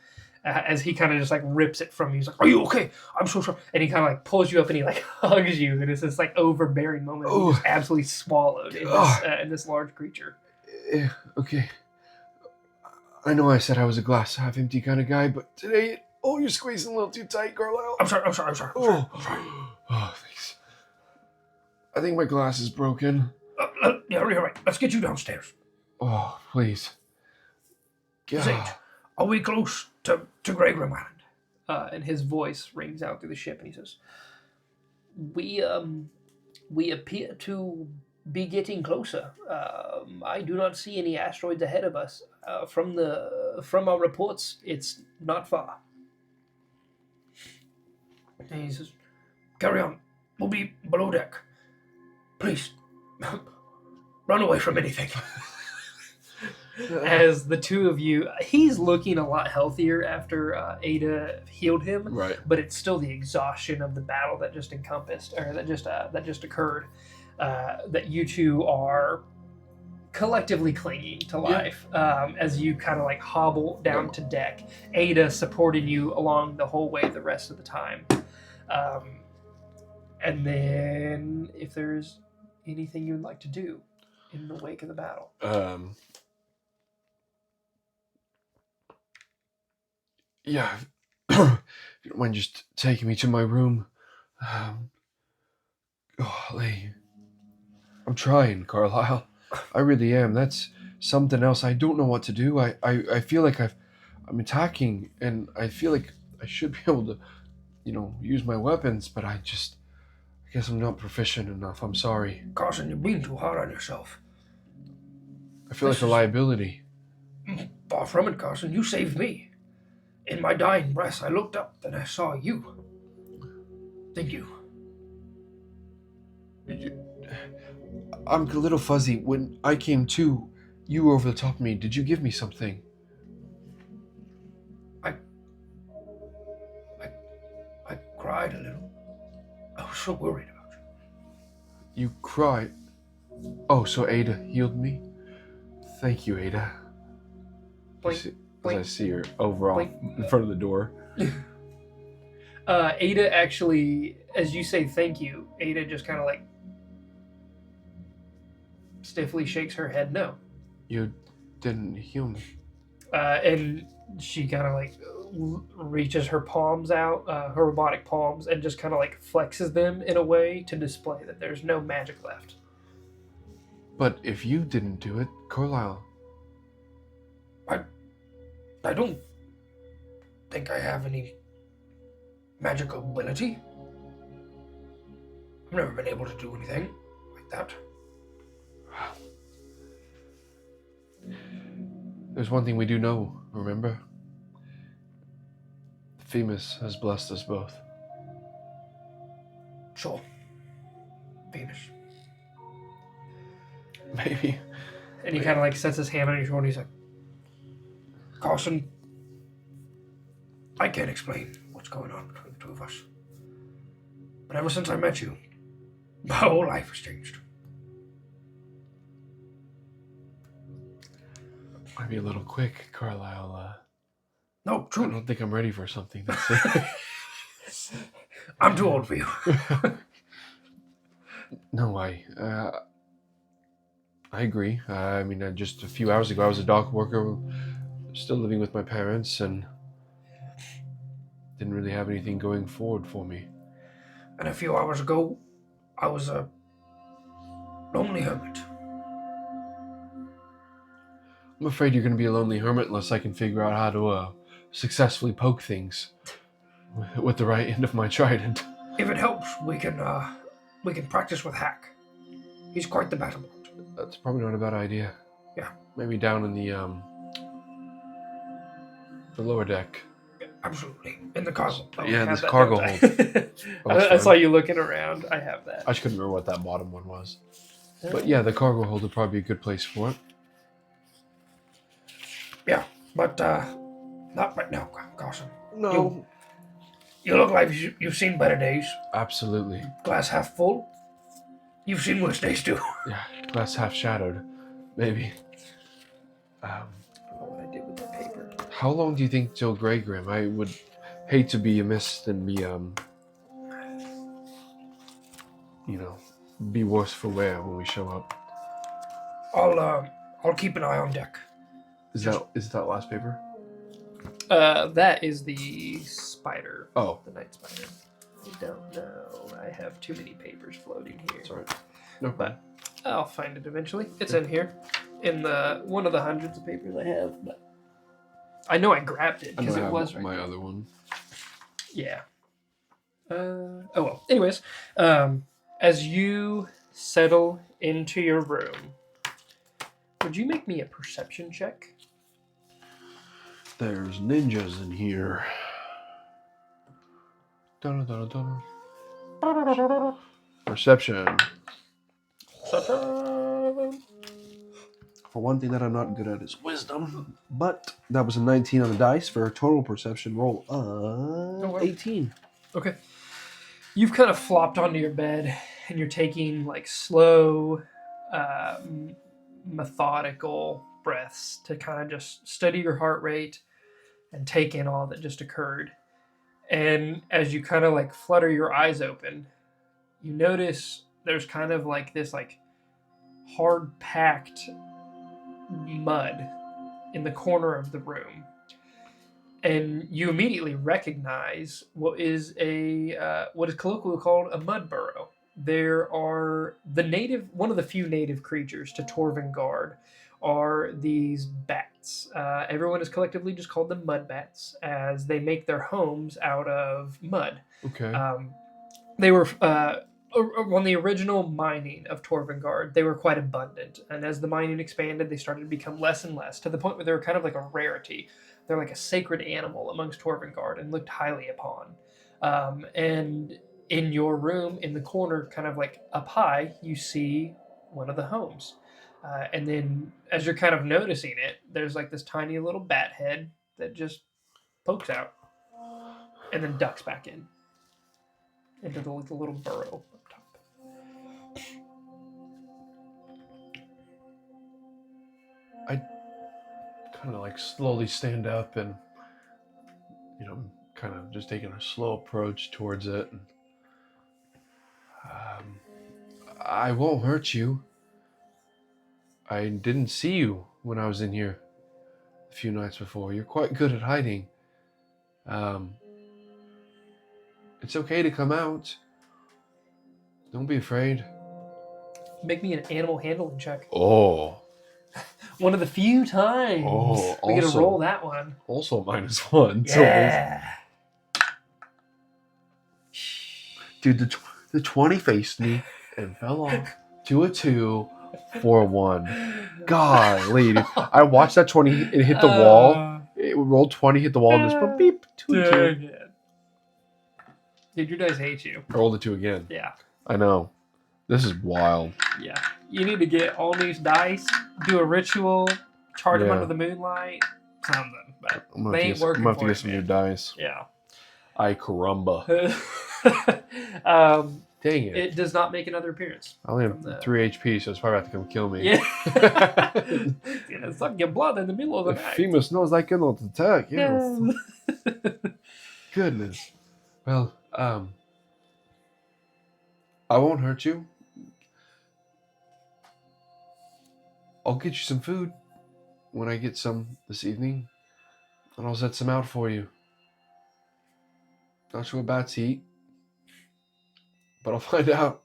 As he kind of just like rips it from you. He's like, "Are you okay? I'm so sorry." And he kind of like pulls you up and he like hugs you, and it's this like overbearing moment. You're just absolutely swallowed in this large creature. Okay. I know I said I was a glass half empty kind of guy, but today, you're squeezing a little too tight, Carlisle. I'm sorry. Oh, thanks. I think my glass is broken. Yeah, you're right. Let's get you downstairs. Oh, please. Sage, are we close to Greygrim Island? And his voice rings out through the ship, and he says, We appear to be getting closer. I do not see any asteroids ahead of us. From our reports, it's not far. And he says, "Carry on. We'll be below deck. Please, run away from anything." as the two of you. He's looking a lot healthier after Ada healed him, Right. but it's still the exhaustion of the battle that just encompassed, or that just occurred. That you two are collectively clinging to life as you kind of like hobble down to deck. Ada supporting you along the whole way the rest of the time. And then, if there's anything you would like to do in the wake of the battle. Yeah, if you don't mind just taking me to my room. Golly. I'm trying, Carlisle. I really am. That's something else. I don't know what to do. I feel like I'm attacking, and I feel like I should be able to, use my weapons, but I guess I'm not proficient enough. I'm sorry. Carson, you're being too hard on yourself. I feel like a liability. Far from it, Carson. You saved me. In my dying breath, I looked up and I saw you. Thank you. I'm a little fuzzy. When I came to, you were over the top of me. Did you give me something? I cried a little. I was so worried about you. You cried? Oh, so Ada healed me? Thank you, Ada. Blink, As I see her over off in front of the door. Ada actually, as you say thank you, Ada just kind of like stiffly shakes her head no. You didn't heal me. And she kind of like reaches her palms out, her robotic palms, and just kind of like flexes them in a way to display that there's no magic left. But if you didn't do it, Carlisle. I don't think I have any magical ability. I've never been able to do anything like that. There's one thing we do know, remember? Themis has blessed us both. Sure. Venus. Maybe. And he kind of like sets his hand on your shoulder. He's like, Carson, I can't explain what's going on between the two of us. But ever since I met you, my whole life has changed. Might be a little quick, Carlisle. No, I truly. don't think I'm ready for something that's serious. I'm too old for you. No, I agree. I mean, just a few hours ago, I was a dock worker, still living with my parents, and didn't really have anything going forward for me. And a few hours ago, I was a lonely hermit. I'm afraid you're going to be a lonely hermit unless I can figure out how to successfully poke things with the right end of my trident. If it helps, we can practice with Hack. He's quite the battlebot. That's probably not a bad idea. Yeah. Maybe down in the lower deck. Absolutely. In the cargo. Yeah, have this that, cargo don't hold. I saw you looking around. I have that. I just couldn't remember what that bottom one was. But yeah, the cargo hold would probably be a good place for it. Yeah, but not right now, Carson. No. You look like you've seen better days. Absolutely. Glass half full. You've seen worse days too. Yeah, glass half shadowed. Maybe. I don't know what I did with the paper. How long do you think till Greygrim? I would hate to be amiss and be be worse for wear when we show up. I'll keep an eye on deck. Is that last paper? That is the spider. Oh. The night spider. I don't know. I have too many papers floating here. Sorry. No, But I'll find it eventually. It's in here. In the one of the hundreds of papers I have, but I know I grabbed it because it was right my there. other one. Yeah. Oh well. Anyways, as you settle into your room, would you make me a perception check? There's ninjas in here. Dun-dun-dun-dun. Perception. For one thing that I'm not good at is wisdom. But that was a 19 on the dice for a total perception roll of 18. Okay. You've kind of flopped onto your bed, and you're taking like slow, methodical breaths to kind of just steady your heart rate and take in all that just occurred. And as you kind of like flutter your eyes open, you notice there's kind of like this like hard packed mud in the corner of the room. And you immediately recognize what is colloquially called a mud burrow. There are one of the few native creatures to Torvengard are these bats. Everyone is collectively just called them mud bats, as they make their homes out of mud. Okay. They were on the original mining of Torvengard. They were quite abundant, and as the mining expanded, they started to become less and less, to the point where they were kind of like a rarity. They're like a sacred animal amongst Torvengard and looked highly upon. And in your room, in the corner, kind of like up high, you see one of the homes. And then as you're kind of noticing it, there's like this tiny little bat head that just pokes out and then ducks back in into the little burrow up top. I kind of like slowly stand up and, kind of just taking a slow approach towards it. And, I won't hurt you. I didn't see you when I was in here a few nights before. You're quite good at hiding. It's okay to come out. Don't be afraid. Make me an animal handling check. Oh. One of the few times we get to roll that one. Also -1. Yeah. So dude, the 20 faced me and fell off to a 2 for a 1. Golly, dude. I watched that 20 it hit the wall. It rolled 20, hit the wall, and just went beep, 2. Dude, your dice hate you. I rolled a 2 again. Yeah. I know. This is wild. Yeah. You need to get all these dice, do a ritual, charge them under the moonlight, something. But they ain't working I'm going to have to for get some you, new dice. Yeah. Ay caramba. Dang it. It does not make another appearance. I only have 3 HP, so it's probably about to come kill me. Yeah. It's gonna suck your blood in the middle of the night. Famous knows I cannot attack. Yeah. Goodness. Well, I won't hurt you. I'll get you some food when I get some this evening, and I'll set some out for you. Not sure what bats eat, but I'll find out.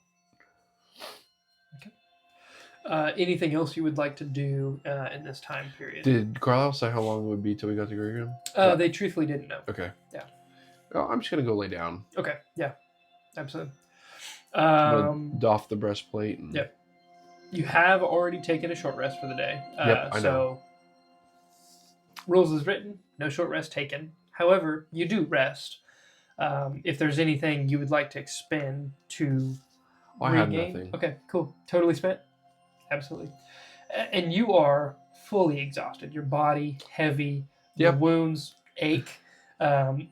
Okay. Anything else you would like to do in this time period? Did Carlisle say how long it would be till we got to Greygrim? They truthfully didn't know. Okay. Yeah. Oh, I'm just gonna go lay down. Okay. Yeah. Absolutely. I'm gonna doff the breastplate. And... Yep. You have already taken a short rest for the day. Yep, I know. So, rules is written, no short rest taken. However, you do rest. If there's anything you would like to expend to I have regain. nothing. Okay, cool. Totally spent? Absolutely. And you are fully exhausted. Your body heavy. Your wounds ache.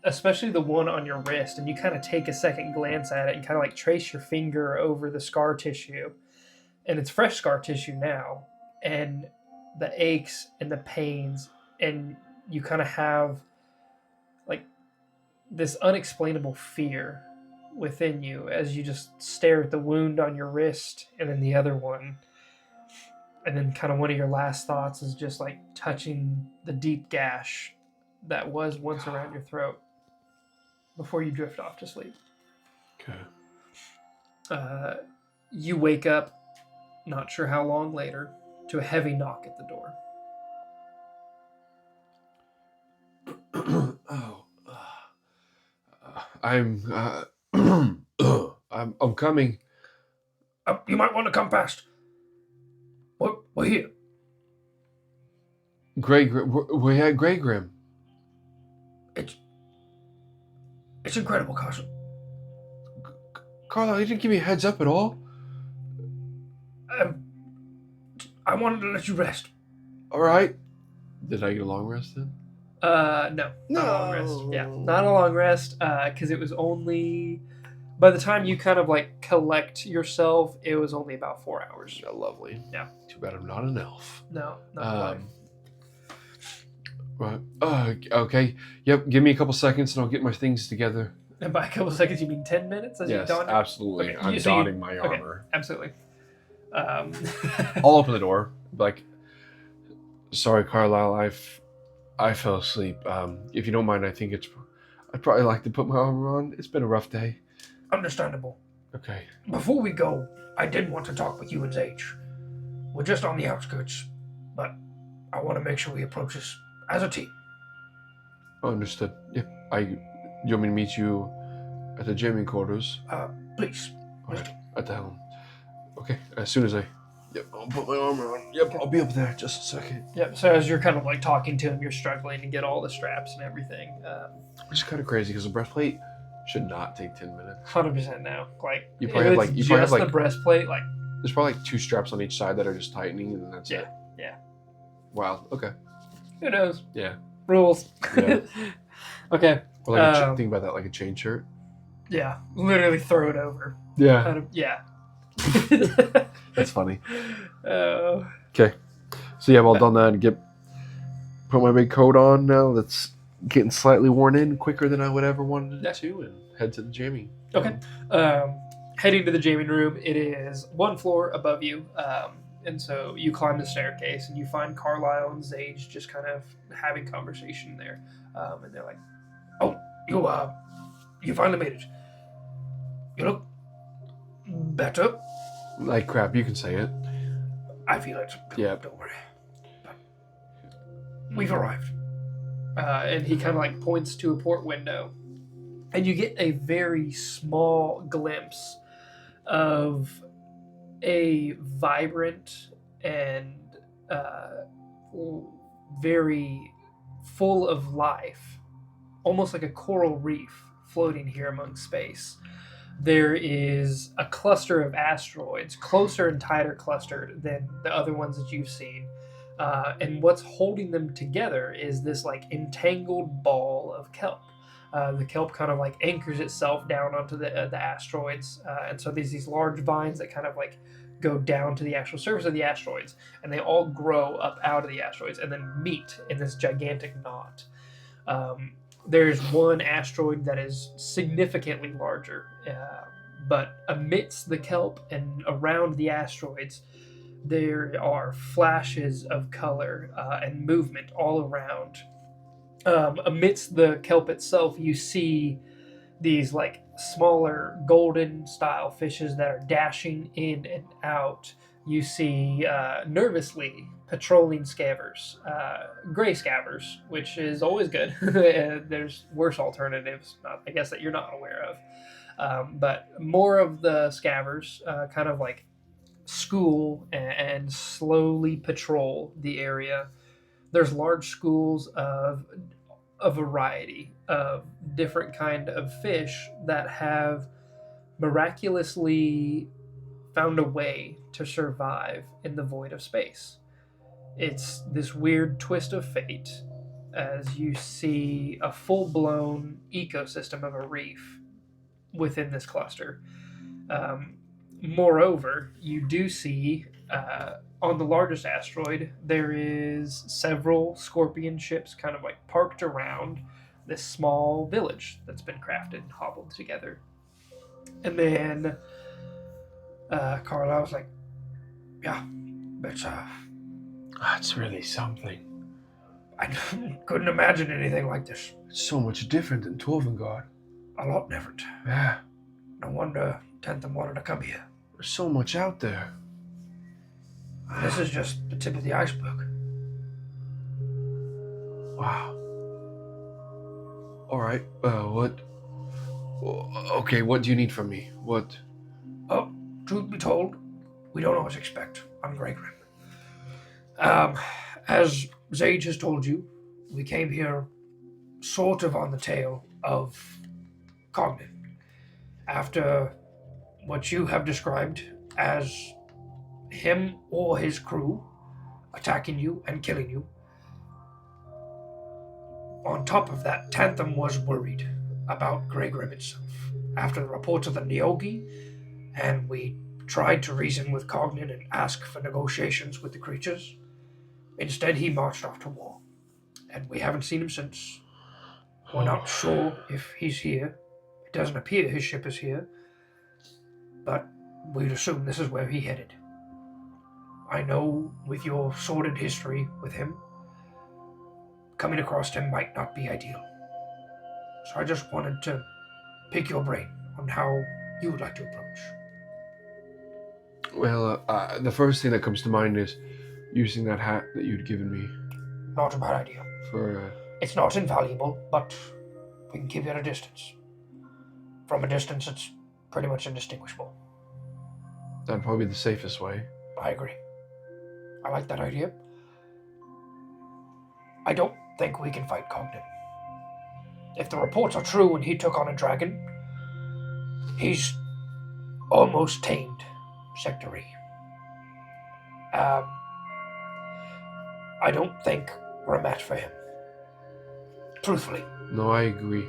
Especially the one on your wrist. And you kind of take a second glance at it and kind of like trace your finger over the scar tissue. And it's fresh scar tissue now. And the aches and the pains. And you kind of have like this unexplainable fear within you as you just stare at the wound on your wrist and then the other one. And then kind of one of your last thoughts is just like touching the deep gash that was once around your throat before you drift off to sleep. Okay. You wake up, not sure how long later, to a heavy knock at the door. I'm coming. You might want to come past. We're here. We're at Greygrim. It's incredible, Carson. Carla, you didn't give me a heads up at all. I wanted to let you rest. All right. Did I get a long rest then? No, not a long rest. Yeah, not a long rest. Because it was only by the time you kind of like collect yourself, it was only about 4 hours. Yeah, lovely. Yeah. Too bad I'm not an elf. No, not quite. Right. Okay. Yep. Give me a couple seconds and I'll get my things together. And by a couple seconds, you mean 10 minutes? As Yes, you don absolutely. Okay, I'm so you- donning my okay. armor. Absolutely. I'll open the door. Like, sorry, Carlisle. I fell asleep. If you don't mind, I'd probably like to put my armor on. It's been a rough day. Understandable. Okay. Before we go, I did want to talk with you and Zage. We're just on the outskirts, but I want to make sure we approach this as a team. Understood. Yep. You want me to meet you at the jamming quarters? Please. All right. At the helm. Okay. As soon as Yep. I'll put my armor on. Yep. I'll be up there. Just a second. Yep. So as you're kind of like talking to him, you're struggling to get all the straps and everything. Which is kind of crazy because the breastplate should not take 10 minutes. 100% now. Like You probably have, if like- it's you probably have, just the like- breastplate. Like There's probably like 2 straps on each side that are just tightening, and then that's it. yeah. Wow. Okay. Who knows? Yeah. Rules. Yeah. Okay. Or like Um, think about that like a chain shirt. Yeah. Literally throw it over. Yeah. Yeah. That's funny. Uh, Okay. So yeah, I've all done that and put my big coat on now. That's getting slightly worn in quicker than I would ever wanted it to, and head to the jamming. Okay. Heading to the jamming room, it is 1 floor above you. And so you climb the staircase and you find Carlisle and Zage just kind of having conversation there. And they're like, Oh, you finally made it. You look better. Like crap, you can say it. I feel it. Yeah. Don't worry. But we've arrived. and he kind of like points to a port window. And you get a very small glimpse of a vibrant and very full of life, almost like a coral reef floating here among space. There is a cluster of asteroids, closer and tighter clustered than the other ones that you've seen. And what's holding them together is this like entangled ball of kelp. The kelp kind of like anchors itself down onto the asteroids, and so there's these large vines that kind of like go down to the actual surface of the asteroids, and they all grow up out of the asteroids and then meet in this gigantic knot. There's one asteroid that is significantly larger, but amidst the kelp and around the asteroids, there are flashes of color and movement all around. Amidst the kelp itself, you see these like smaller golden style fishes that are dashing in and out. You see nervously patrolling scavers, gray scavers, which is always good. There's worse alternatives, I guess, that you're not aware of. But more of the scavers kind of like school and slowly patrol the area. There's large schools of a variety of different kind of fish that have miraculously found a way to survive in the void of space. It's this weird twist of fate as you see a full-blown ecosystem of a reef within this cluster. Moreover, you do see on the largest asteroid, there is several scorpion ships kind of like parked around this small village that's been crafted and hobbled together. And then Carlisle was like, yeah, That's really something. I couldn't imagine anything like this. It's so much different than Torvengard. A lot different. Yeah. No wonder Tentham wanted to come here. There's so much out there. This is just the tip of the iceberg. Wow. All right. What? Okay. What do you need from me? What? Oh, truth be told, we don't always expect on Greygrim. As Zage has told you, we came here sort of on the tail of Cognin. After what you have described as him or his crew attacking you and killing you. On top of that, Tantham was worried about Greygrim itself. After the reports of the Neogi, and we tried to reason with Cognin and ask for negotiations with the creatures, instead he marched off to war. And we haven't seen him since. We're not sure if he's here. It doesn't appear his ship is here, but we'd assume this is where he headed. I know with your sordid history with him, coming across him might not be ideal. So I just wanted to pick your brain on how you would like to approach. Well, the first thing that comes to mind is using that hat that you'd given me Not a bad idea. for... It's not invaluable, but we can keep it at a distance. From a distance, it's pretty much indistinguishable. That'd probably be the safest way. I agree. I like that idea. I don't think we can fight Cognin. If the reports are true and he took on a dragon, he's almost tamed Sector E. I don't think we're a match for him. Truthfully. No, I agree.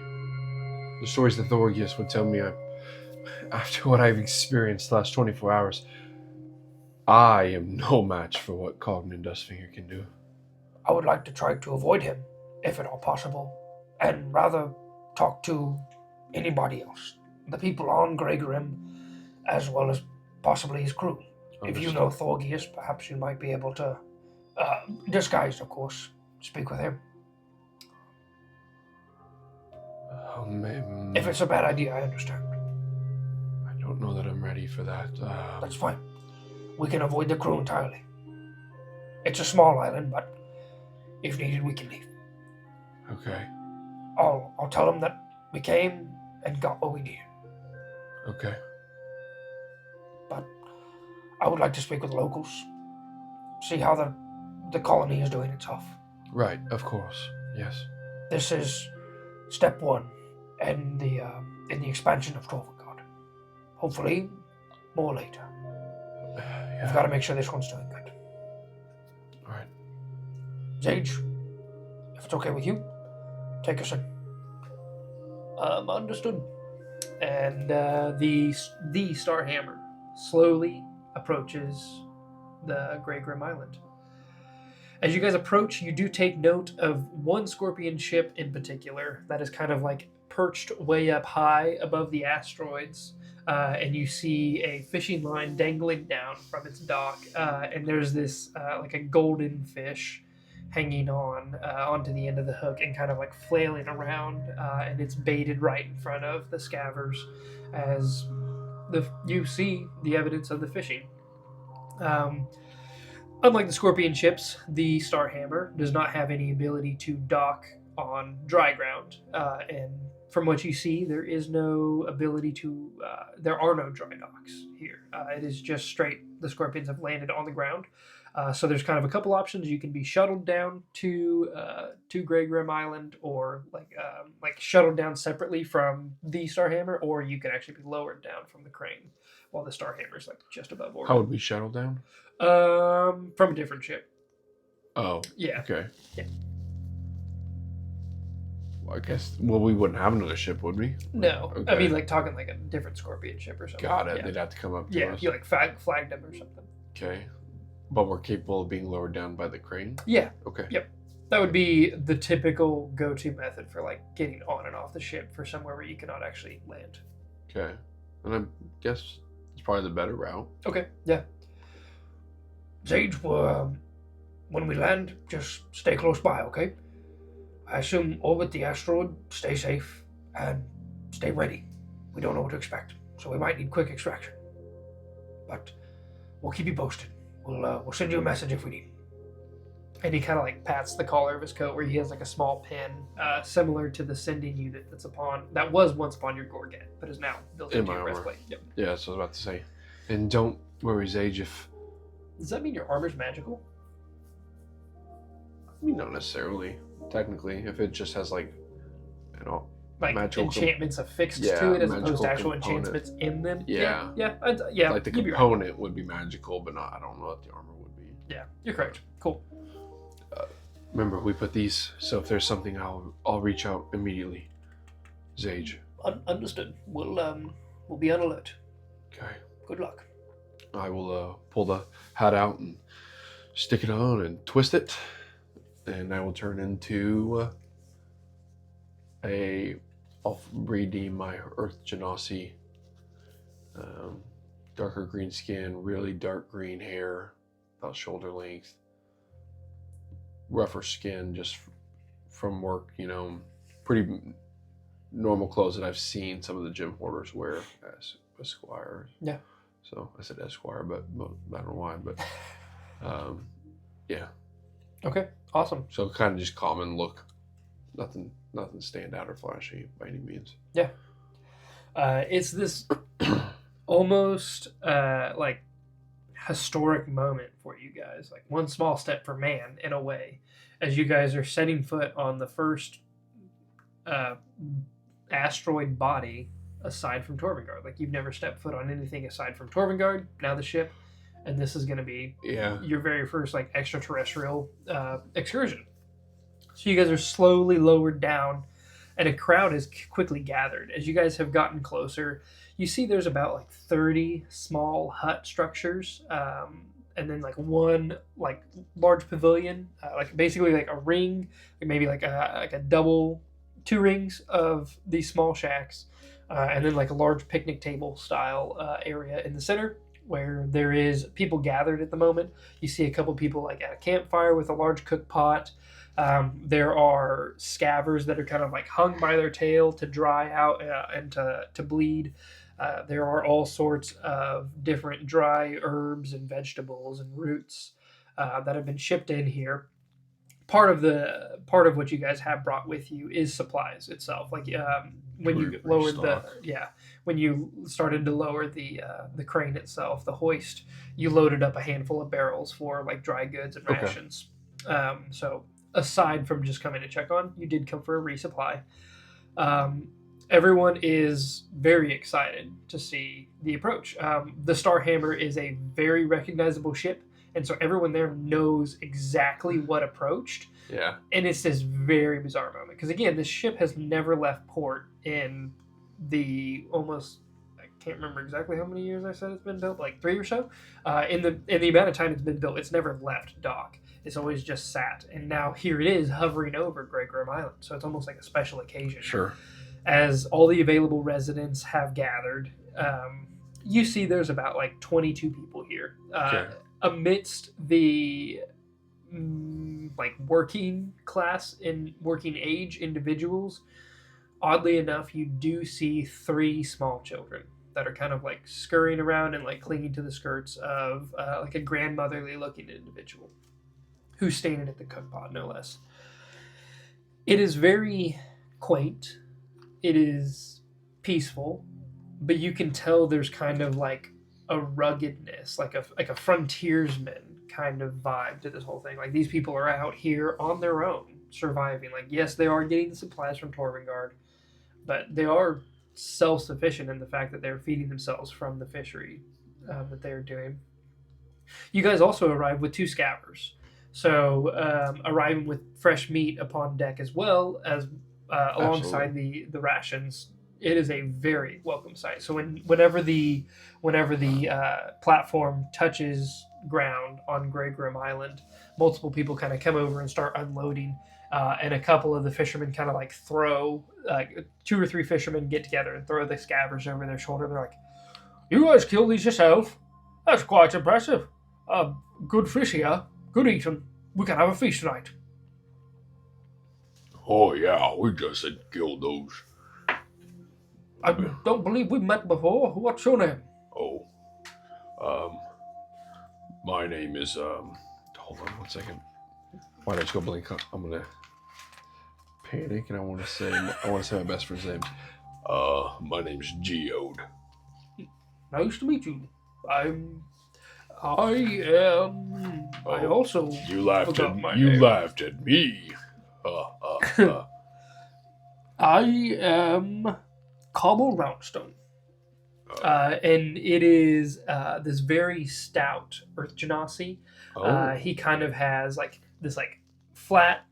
The stories that Thorgius would tell me, after what I've experienced the last 24 hours, I am no match for what Cognin Dustfinger can do. I would like to try to avoid him, if at all possible, and rather talk to anybody else. The people on Greygrim, as well as possibly his crew. If you know Thorgius, perhaps you might be able to, disguised of course, speak with him. Oh, man. If it's a bad idea, I understand. I don't know that I'm ready for that. That's fine. We can avoid the crew entirely. It's a small island, but if needed, we can leave. Okay. I'll tell them that we came and got what we needed. Okay. But I would like to speak with locals, see how the colony is doing itself. Right, of course. Yes. This is step one in the expansion of Torvagard. Hopefully, more later. Yeah. We've got to make sure this one's doing good. All right. Zage, if it's okay with you, take us in. Understood. And the Starhammer slowly approaches the Greygrim Island. As you guys approach, you do take note of one scorpion ship in particular that is kind of like perched way up high above the asteroids, and you see a fishing line dangling down from its dock, and there's this like a golden fish hanging on onto the end of the hook and kind of like flailing around, and it's baited right in front of the scavers as you see the evidence of the fishing. Unlike the Scorpion ships, the Starhammer does not have any ability to dock on dry ground, and from what you see, there is no ability to. There are no dry docks here. It is just straight. The Scorpions have landed on the ground, so there's kind of a couple options. You can be shuttled down to Greygrim Island, or like shuttled down separately from the Starhammer, or you can actually be lowered down from the crane while the Starhammer's like just above orbit. How would we shuttle down? From a different ship. Oh. Yeah. Okay. Yeah. Well, I guess. Well, we wouldn't have another ship, would we? No. Okay. I mean, like talking like a different Scorpion ship or something. Got it. Yeah. They'd have to come up to Yeah, us. you like flagged them or something. Okay. But we're capable of being lowered down by the crane? Yeah. Okay. Yep. That would be the typical go-to method for like getting on and off the ship for somewhere where you cannot actually land. Okay. And I guess it's probably the better route. Okay. Yeah. Zage, when we land, just stay close by, okay? I assume orbit the asteroid, stay safe, and stay ready. We don't know what to expect, so we might need quick extraction. But we'll keep you posted. We'll send you a message if we need. And he kind of like pats the collar of his coat where he has like a small pin, similar to the sending unit that was once upon your Gorget, but is now built In into my your armor. breastplate. Yep. Yeah, that's what I was about to say. And don't worry, Zage, if... Does that mean your armor's magical? I mean, not necessarily. Technically, if it just has like, you know, Like magical enchantments affixed yeah, to it as magical opposed to actual component. enchantments in them. Yeah. Yeah. Yeah. like the you'd be right. component would be magical, but not. I don't know what the armor would be. Yeah, you're correct. Cool. Remember, we put these, so if there's something, I'll reach out immediately. Zage. Understood. We'll be on alert. Okay. Good luck. I will pull the hat out and stick it on and twist it, and I will turn into I'll redeem my Earth Genasi. Darker green skin, really dark green hair, about shoulder length. Rougher skin, just from work, pretty normal clothes that I've seen some of the gym hoarders wear as esquires. Yeah. So I said esquire, but I don't know why, but yeah. Okay, awesome. So kind of just common look, nothing stand out or flashy by any means. Yeah. It's this almost like historic moment for you guys, like one small step for man in a way, as you guys are setting foot on the first asteroid body aside from Torvengard. Like you've never stepped foot on anything aside from Torvengard, now the ship, and this is going to be your very first like extraterrestrial excursion. So you guys are slowly lowered down, and a crowd is quickly gathered. As you guys have gotten closer, you see there's about like 30 small hut structures, and then like one like large pavilion, like basically like a ring, maybe like a double, 2 rings of these small shacks, and then like a large picnic table style area in the center where there is people gathered at the moment. You see a couple people like at a campfire with a large cook pot. There are scavers that are kind of like hung by their tail to dry out and to bleed. There are all sorts of different dry herbs and vegetables and roots that have been shipped in here. Part of what you guys have brought with you is supplies itself. Like when you lowered when you started to lower the crane itself, the hoist, you loaded up a handful of barrels for like dry goods and rations. So aside from just coming to check on, you did come for a resupply. Everyone is very excited to see the approach. The Starhammer is a very recognizable ship, and so everyone there knows exactly what approached. Yeah. And it's this very bizarre moment because again, this ship has never left port in the almost, I can't remember exactly how many years I said it's been built, like 3 or so. In the amount of time it's been built, it's never left dock. It's always just sat, and now here it is hovering over Greygrim Island. So it's almost like a special occasion. Sure. As all the available residents have gathered, you see there's about like 22 people here. Amidst the like working class and working age individuals, oddly enough, you do see 3 small children that are kind of like scurrying around and like clinging to the skirts of like a grandmotherly looking individual who's standing at the cook pot, no less. It is very quaint. It is peaceful, but you can tell there's kind of like a ruggedness, like a frontiersman kind of vibe to this whole thing. Like these people are out here on their own, surviving. Like yes, they are getting the supplies from Torvengard, but they are self-sufficient in the fact that they're feeding themselves from the fishery that they are doing. You guys also arrive with 2 scavers, so arriving with fresh meat upon deck as well as alongside the rations. It is a very welcome sight. So whenever the platform touches ground on Greygrim Island, multiple people kind of come over and start unloading, and a couple of the fishermen kind of like throw, 2 or 3 fishermen get together and throw the scavers over their shoulder. They're like, "You guys killed these yourself? That's quite impressive. Good fish here, good eating. We can have a feast tonight." Oh yeah, we just had killed those. I don't believe we met before. What's your name? Oh, my name is Hold on 1 second. Why don't you go blank? I'm gonna panic, and I want to say my best friend's name. my name's Geode. Nice to meet you. I also You laughed forgot at my you name. laughed at me. I am Cobble Roundstone. And it is this very stout Earth Genasi. Oh, He kind of has like this like flat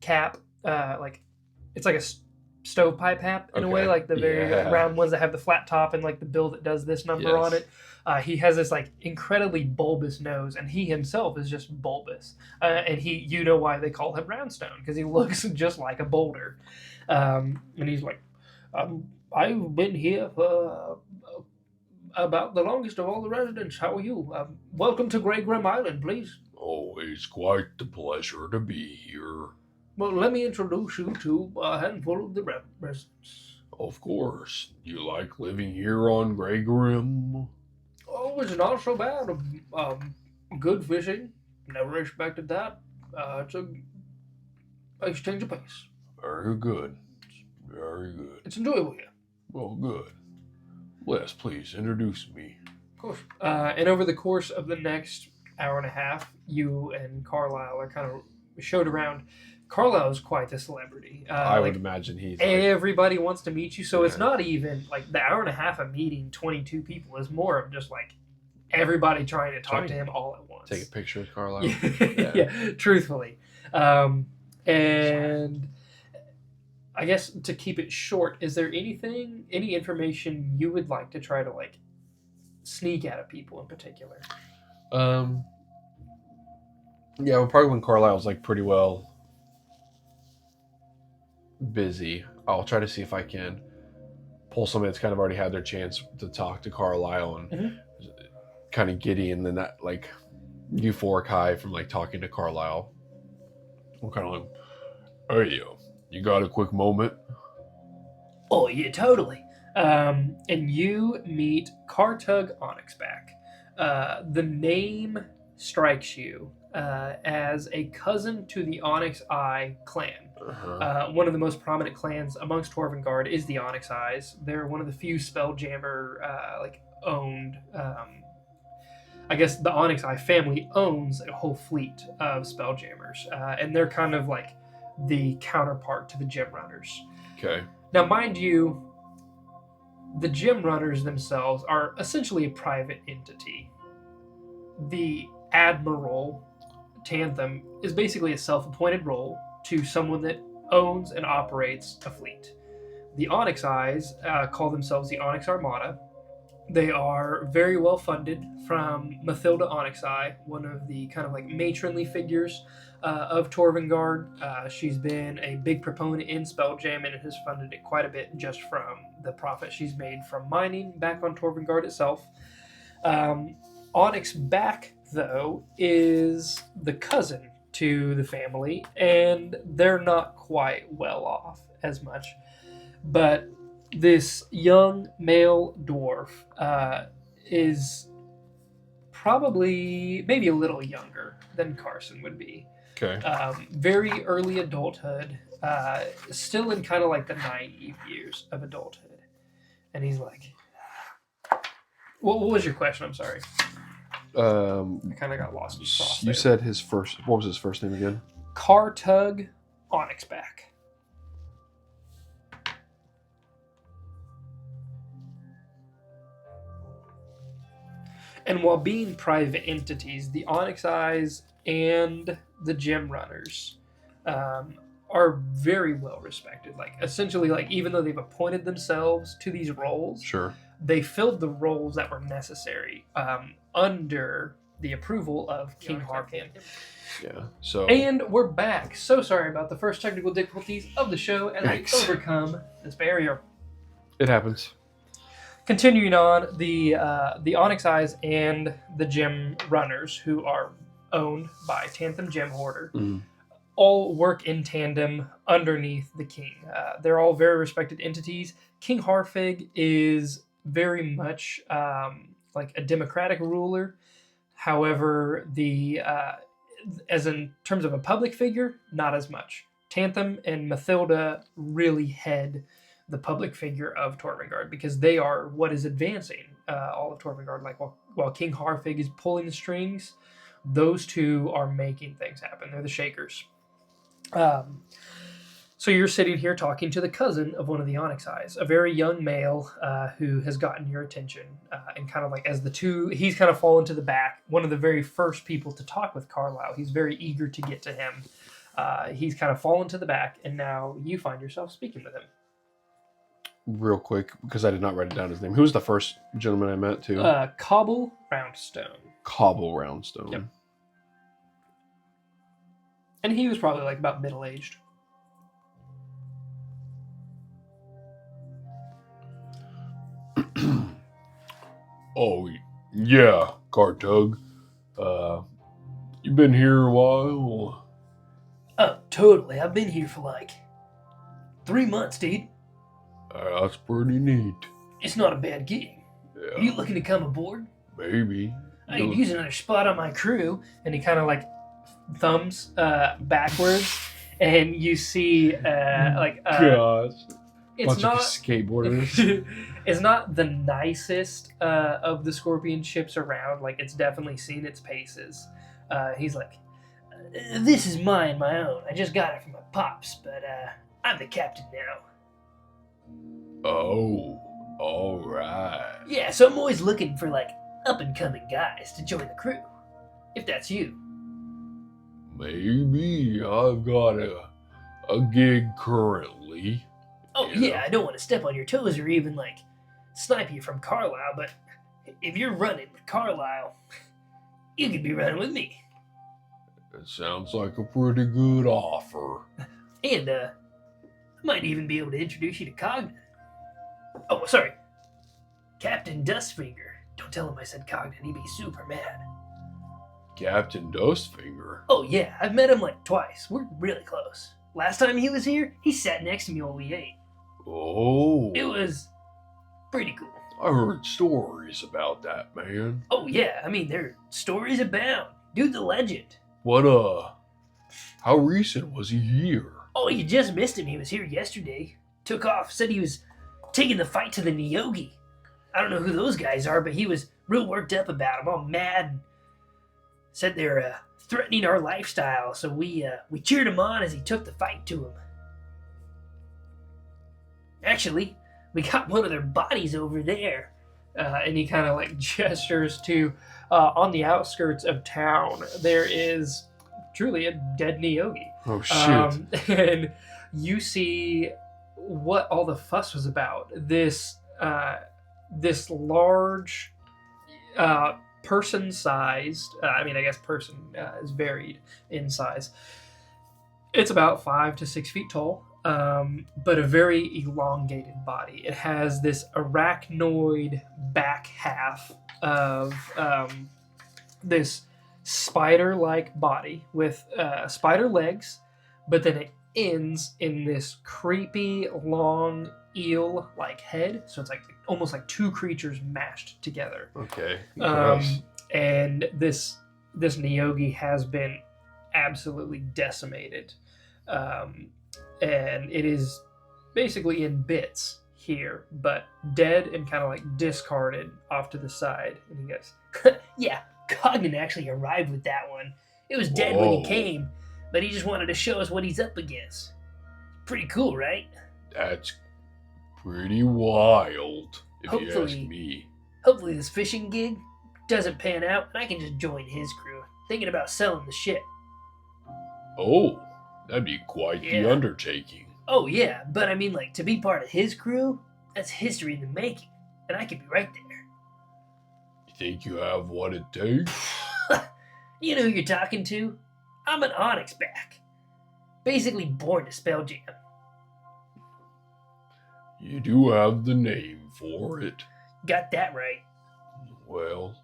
cap, like it's like a stovepipe hat in a way, Okay. like the very Yeah. round ones that have the flat top and like the bill that does this number on Yes. it. He has this like incredibly bulbous nose, and he himself is just bulbous. And you know why they call him Roundstone, because he looks just like a boulder. And he's like, I've been here for about the longest of all the residents. How are you? Welcome to Greygrim Island, please. Oh, it's quite the pleasure to be here. Well, let me introduce you to a handful of the residents. Of course. You like living here on Greygrim? Oh, it's not so bad. Good fishing. Never expected that. It's a nice change of pace. Very good. Very good. It's enjoyable here. Well, good. Les, please introduce me. Of course. And over the course of the next hour and a half, you and Carlisle are kind of showed around. Carlisle is quite the celebrity. I would imagine he's like, Everybody wants to meet you, so it's Yeah. not even like the hour and a half of meeting 22 people is more of just like everybody trying to talk to him all at once. take a picture with Carlisle. Yeah, truthfully. And I guess to keep it short, is there any information you would like to try to like sneak out of people in particular? Yeah, well, probably when Carlisle's like pretty well busy, I'll try to see if I can pull somebody that's kind of already had their chance to talk to Carlisle and kind of giddy and then that like euphoric high from like talking to Carlisle. I'm kind of like, hey, you got a quick moment? Oh yeah, totally. And you meet Kartug Onyxback. The name strikes you as a cousin to the Onyx Eye clan. One of the most prominent clans amongst Torvengard is the Onyx Eyes. They're one of the few Spelljammer owned. I guess the Onyx Eye family owns a whole fleet of Spelljammers, and they're kind of like the counterpart to the Gem Runners. Okay. Now, mind you, the Gem Runners themselves are essentially a private entity. The Admiral Tanthem is basically a self-appointed role to someone that owns and operates a fleet. The Onyx Eyes call themselves the Onyx Armada. They are very well funded from Mathilda Onyx Eye, one of the kind of like matronly figures of Torvengard. She's been a big proponent in Spelljamming and has funded it quite a bit just from the profit she's made from mining back on Torvengard itself. Onyx Back, though, is the cousin to the family, and they're not quite well off as much. But this young male dwarf is probably maybe a little younger than Carson would be. Okay. Very early adulthood, still in kind of like the naive years of adulthood. And he's like, what was your question? I'm sorry. I kind of got lost in sauce You there. said his first. What was his first name again? Kartug Onyxback. And while being private entities, the Onyx Eyes and the Gem Runners are very well respected. Like essentially, like even though they've appointed themselves to these roles, Sure. they filled the roles that were necessary under the approval of King Harkin. Yeah. So. And we're back. So sorry about the first technical difficulties of the show, and we Yikes. overcome this barrier. It happens. Continuing on, the Onyx Eyes and the Gem Runners, who are owned by Tanthem Gem Hoarder, all work in tandem underneath the king. They're all very respected entities. King Harfig is very much like a democratic ruler. However, as in terms of a public figure, not as much. Tanthem and Mathilda really head the public figure of Torvengard because they are what is advancing all of Torvengard. Like while King Harfig is pulling the strings, those two are making things happen. They're the shakers. So you're sitting here talking to the cousin of one of the Onyx Eyes, a very young male who has gotten your attention, and kind of like as the two, he's kind of fallen to the back. One of the very first people to talk with Carlisle. He's very eager to get to him. He's kind of fallen to the back, and now you find yourself speaking with him. Real quick, because I did not write it down his name. Who was the first gentleman I met too? Cobble Roundstone. Cobble Roundstone. Yep. And he was probably like about middle-aged. Oh, yeah, Cartug. You been here a while? Oh, totally. I've been here for like 3 months, dude. That's pretty neat. It's not a bad gig. Yeah, Are you looking to come aboard? maybe. I could use another spot on my crew. And he kind of like thumbs backwards, and you see Gosh. it's Bunch not of skateboarders. it's not the nicest of the Scorpion ships around. Like, it's definitely seen its paces. He's like, This is my own. I just got it from my pops, but I'm the captain now. Oh, all right. Yeah, so I'm always looking for like up-and-coming guys to join the crew. If that's you. Maybe I've got a gig currently. Oh yeah, I don't want to step on your toes or even like snipe you from Carlisle, but if you're running with Carlisle, you could be running with me. It sounds like a pretty good offer. And I might even be able to introduce you to Cognitive. Oh, sorry. Captain Dustfinger. Don't tell him I said Cognitive, he'd be super mad. Captain Dustfinger. Oh yeah, I've met him like twice. We're really close. Last time he was here, he sat next to me while we ate. Oh, It was pretty cool. I heard stories about that man. Oh yeah, I mean, there are stories abound. Dude's a legend. What, how recent was he here? Oh, you just missed him. He was here yesterday. Took off, said he was taking the fight to the Nyogi. I don't know who those guys are, but he was real worked up about them, all mad. Said they're threatening our lifestyle, so we cheered him on as he took the fight to him. Actually, we got one of their bodies over there. and he kind of like gestures to on the outskirts of town. There is truly a dead Nyogi. Oh shit! And you see what all the fuss was about. This large, person-sized. I mean, I guess person is varied in size. It's about 5 to 6 feet tall, but a very elongated body. It has this arachnoid back half of this spider-like body with spider legs, but then it ends in this creepy long eel-like head. So it's like almost like two creatures mashed together. Okay. Gross. And this Nyogi has been absolutely decimated, and it is basically in bits here, but dead and kind of like discarded off to the side. And he goes, Yeah, Cognan actually arrived with that one. It was dead when he Whoa. came, but he just wanted to show us what he's up against. Pretty cool, right? That's pretty wild, if you ask Hopefully- me. Hopefully this fishing gig doesn't pan out and I can just join his crew. Thinking about selling the ship. Oh, that'd be quite Yeah. the undertaking. Oh yeah, but I mean like to be part of his crew, that's history in the making. And I could be right there. You think you have what it takes? You know who you're talking to? I'm an Onyx back. Basically born to Spelljam. You do have the name for it. Got that right. Well,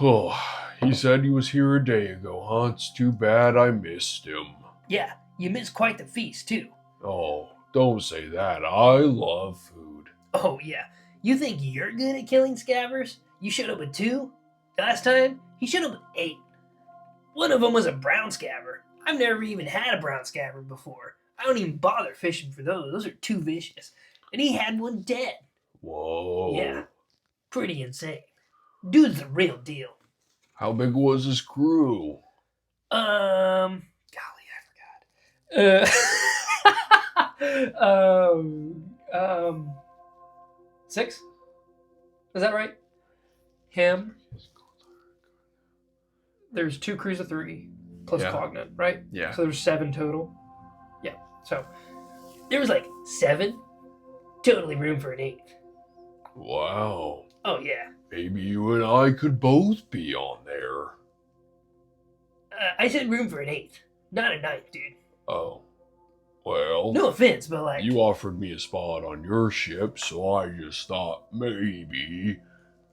oh, he said he was here a day ago, huh? It's too bad I missed him. Yeah, you missed quite the feast too. Oh, don't say that. I love food. Oh yeah, you think you're good at killing scavers? You showed up with 2? Last time, he showed up with 8. One of them was a brown scaver. I've never even had a brown scaver before. I don't even bother fishing for those. Those are too vicious. And he had one dead. Whoa. Yeah, pretty insane. Dude's the real deal. How big was his crew? golly, I Uh, um, 6? Is that right? Him. There's 2 crews of 3 plus Yeah. Cognate, right? Yeah. So there's 7 total. Yeah. So there was like 7. Totally room for an 8th. Wow. Oh yeah. Maybe you and I could both be on there. I said room for an 8th, not a 9th, dude. Oh. Well, No offense, but like you offered me a spot on your ship, so I just thought maybe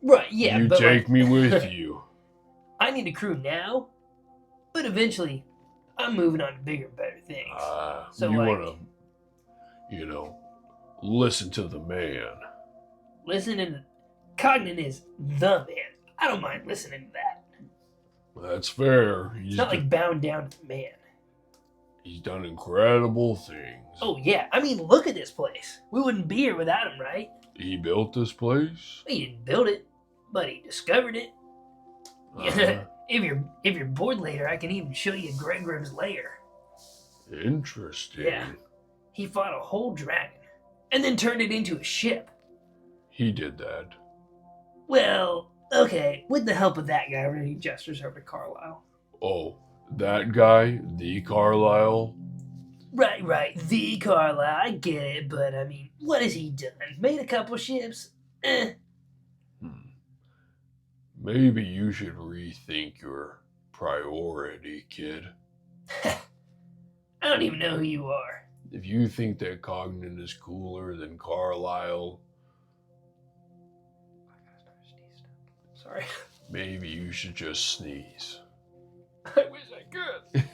right, yeah, you but take like, me with you. I need a crew now, but eventually I'm moving on to bigger and better things. So You like, want to, listen to the man. listening to Cognan is the man. I don't mind listening to that. That's fair. It's not like bound down to the man. He's done incredible things. Oh yeah, I mean look at this place. We wouldn't be here without him, right? He built this place? He didn't build it, but he discovered it. If you're bored later, I can even show you Greygrim's lair. Interesting. Yeah. He fought a whole dragon, and then turned it into a ship. He did that. Well, okay, with the help of that guy, he gestures over to Carlisle. Oh, that guy, the Carlisle? Right, the Carlisle, I get it, but I mean, what has he done? Made a couple ships? Maybe you should rethink your priority, kid. I don't even know who you are. If you think that Cognan is cooler than Carlisle, Sorry. maybe you should just sneeze. I wish I could.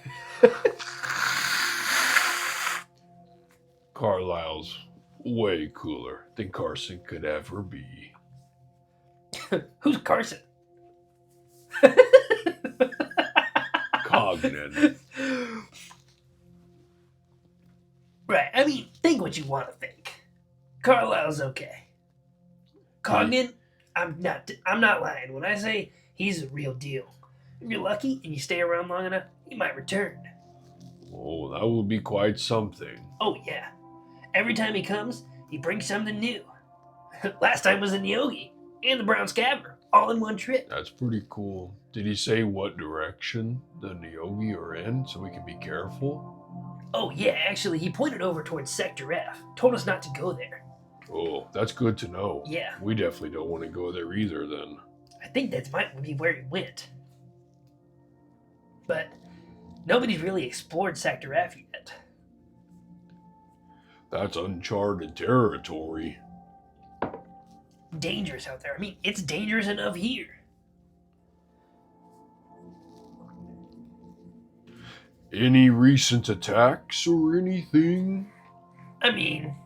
Carlisle's way cooler than Carson could ever be. Who's Carson? Cognan. Right, I mean, think what you want to think. Carlisle's okay. Cognan, I'm not lying when I say he's a real deal. If you're lucky and you stay around long enough, he might return. Oh, that would be quite something. Oh yeah. Every time he comes, he brings something new. Last time was the Nyogi and the Brown Scaver, all in one trip. That's pretty cool. Did he say what direction the Nyogi are in so we can be careful? Oh yeah, actually, he pointed over towards Sector F. Told us not to go there. Oh, that's good to know. Yeah. We definitely don't want to go there either then. I think that might be where he went. But nobody's really explored Sector F yet. That's uncharted territory. Dangerous out there. I mean, it's dangerous enough here. Any recent attacks or anything? I mean,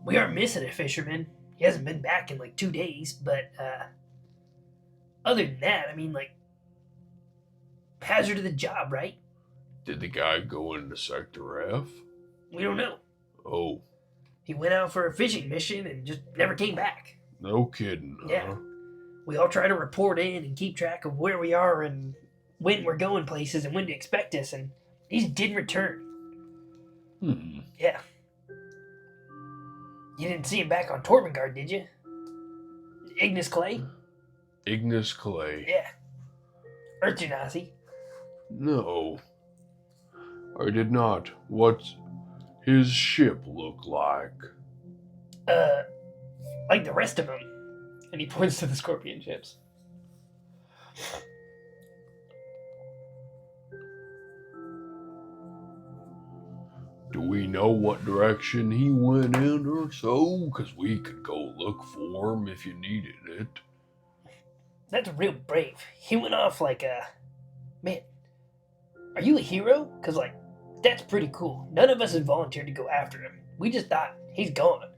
we are missing a fisherman. He hasn't been back in like 2 days, but other than that, I mean, like, hazard of the job, right? Did the guy go into Sector F? We don't know. Oh, He went out for a fishing mission and just never came back. no kidding, huh? Yeah. We all try to report in and keep track of where we are and when we're going places and when to expect us, and he just didn't return. Yeah. You didn't see him back on Tormengard, did you? Ignis Clay? Ignis Clay. Yeah. Urchinasi. No. I did not. What's his ship look like? Like the rest of them. And he points to the scorpion ships. Do we know what direction he went in or so? Because we could go look for him if you needed it. That's real brave. He went off like a... Man, are you a hero? Because, like, that's pretty cool. None of us had volunteered to go after him. We just thought, he's gone.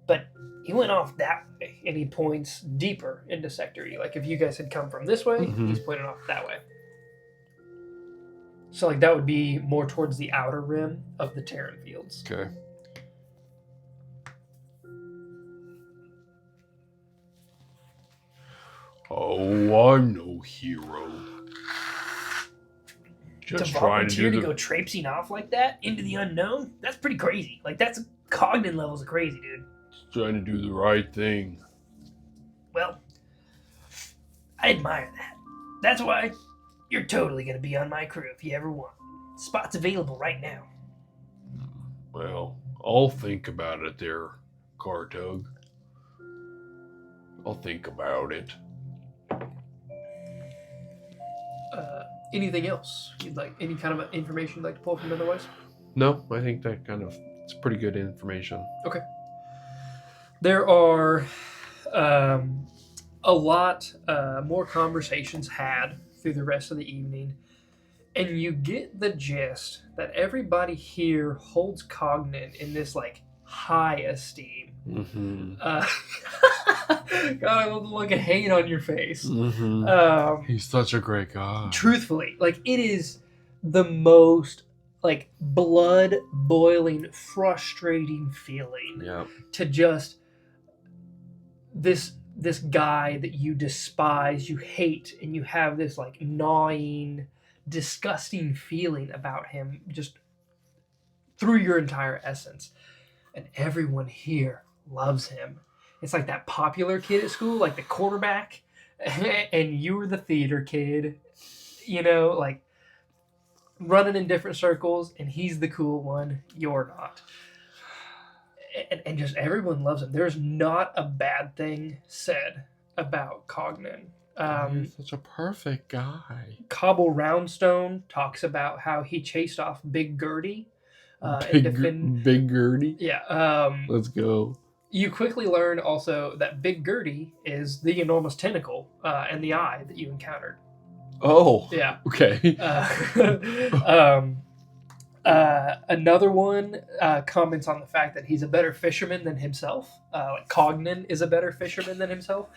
But he went off that way, and he points deeper into Sector E. Like, if you guys had come from this way, he's pointing off that way. So, like, that would be more towards the outer rim of the Terran fields. Okay. Oh, I'm no hero. Just to trying to volunteer do to the go traipsing off like that into the unknown, that's pretty crazy. Like, that's cognitive levels of crazy, dude. trying to do the right thing. Well, I admire that. That's why you're totally going to be on my crew if you ever want. Spot's available right now. Well, I'll think about it there, Cartug. I'll think about it. Anything else you'd like? Any kind of information you'd like to pull from otherwise? No, I think that it's pretty good information. Okay. There are a lot more conversations had through the rest of the evening, and you get the gist that everybody here holds Cognan in this like high esteem. Mm-hmm. God, I love the look of hate on your face. Mm-hmm. He's such a great guy. Truthfully, like, it is the most like blood boiling, frustrating feeling Yeah. to just this guy that you despise, you hate, and you have this like gnawing, disgusting feeling about him just through your entire essence. And everyone here loves him. It's like that popular kid at school, like the quarterback, and you were the theater kid, you know, like running in different circles, and he's the cool one, you're not. And just everyone loves him. There's not a bad thing said about Cognan. He's such a perfect guy. Cobble Roundstone talks about how he chased off Big Gertie. Big Gertie? Yeah. Let's go. You quickly learn also that Big Gertie is the enormous tentacle and the eye that you encountered. Oh. Yeah. Okay. Another one comments on the fact that he's a better fisherman than himself. Like Cognan is a better fisherman than himself.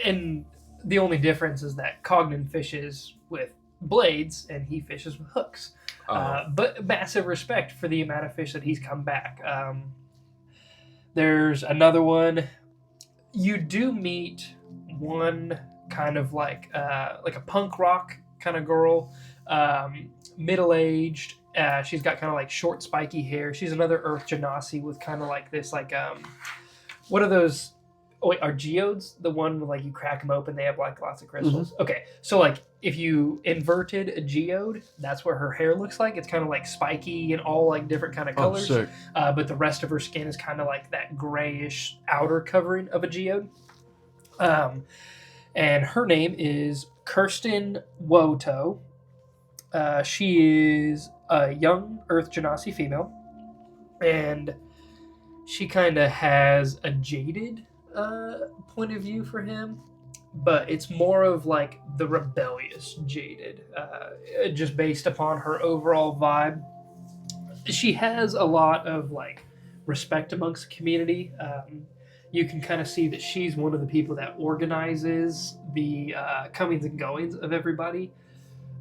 And the only difference is that Cognan fishes with blades and he fishes with hooks. But massive respect for the amount of fish that he's come back. There's another one. You do meet one kind of like a punk rock kind of girl, middle-aged. She's got kind of like short, spiky hair. She's another Earth Genasi with kind of like this, like what are those? Oh wait, are geodes the one where like you crack them open? They have like lots of crystals. Mm-hmm. Okay, so like if you inverted a geode, that's what her hair looks like. It's kind of like spiky and all like different kind of colors. Oh, sick. But the rest of her skin is kind of like that grayish outer covering of a geode. And her name is Kirsten Woto. She is a young Earth Genasi female, and she kind of has a jaded point of view for him, but it's more of like the rebellious jaded, just based upon her overall vibe. She has a lot of like respect amongst the community. You can kind of see that she's one of the people that organizes the comings and goings of everybody,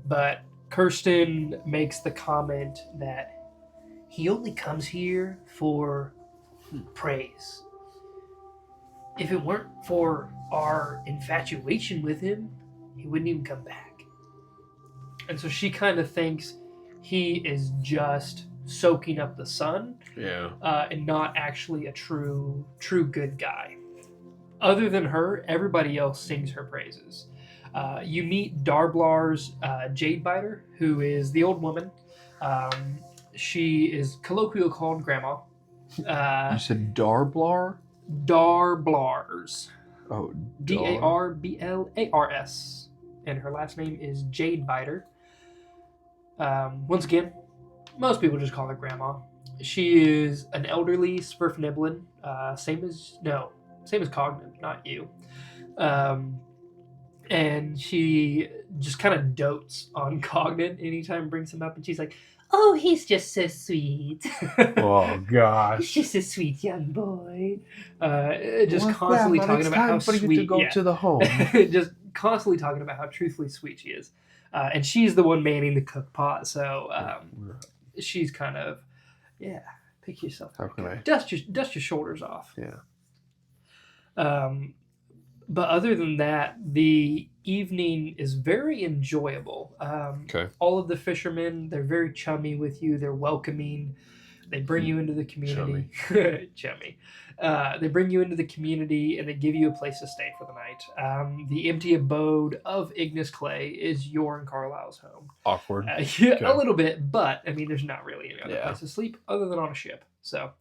but Kirsten makes the comment that he only comes here for praise. If it weren't for our infatuation with him, he wouldn't even come back. And so she kind of thinks he is just soaking up the sun, and not actually a true good guy. Other than her, everybody else sings her praises. You meet Darblar's Jadebiter, who is the old woman. She is colloquially called Grandma. You said Darblar? Darblars. Oh, Darblars. And her last name is Jadebiter. Once again, most people just call her Grandma. She is an elderly Svirfniblin, same as Cognan, not you. And she just kind of dotes on Cognan anytime it brings him up, and she's like, "Oh, he's just so sweet." Oh gosh, he's just a sweet young boy. Just constantly talking about how sweet. To go to the home. Just constantly talking about how truthfully sweet she is, and she's the one manning the cook pot. So she's kind of, pick yourself. How can I dust your shoulders off? Yeah. But other than that, the evening is very enjoyable. Okay. All of the fishermen, they're very chummy with you. They're welcoming. They bring you into the community. Chummy. They bring you into the community and they give you a place to stay for the night. The empty abode of Ignis Clay is your and Carlisle's home. Awkward. Yeah, Okay. a little bit, but I mean, there's not really any other Yeah. place to sleep other than on a ship. So,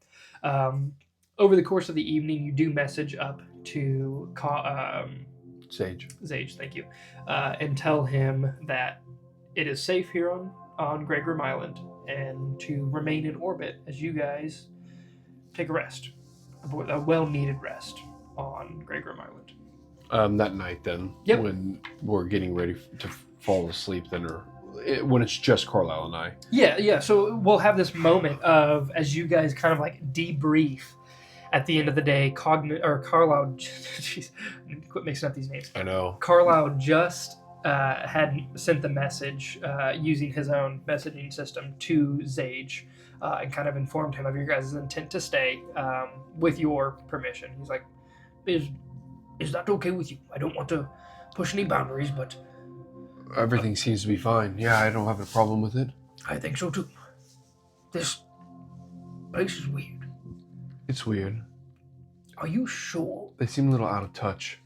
over the course of the evening, you do message up to Sage. Zage, thank you, and tell him that it is safe here on Greygrim Island and to remain in orbit as you guys take a rest, a well-needed rest on Greygrim Island. That night then, Yep. when we're getting ready to fall asleep then, or when it's just Carlisle and I. Yeah. So we'll have this moment of as you guys kind of like debrief. At the end of the day, Carlisle, jeez, quit mixing up these names. I know. Carlisle just had sent the message using his own messaging system to Zage and kind of informed him of your guys' intent to stay with your permission. He's like, Is that okay with you? I don't want to push any boundaries, but Everything seems to be fine. Yeah, I don't have a problem with it. I think so too. This place is weird. It's weird. Are you sure? They seem a little out of touch.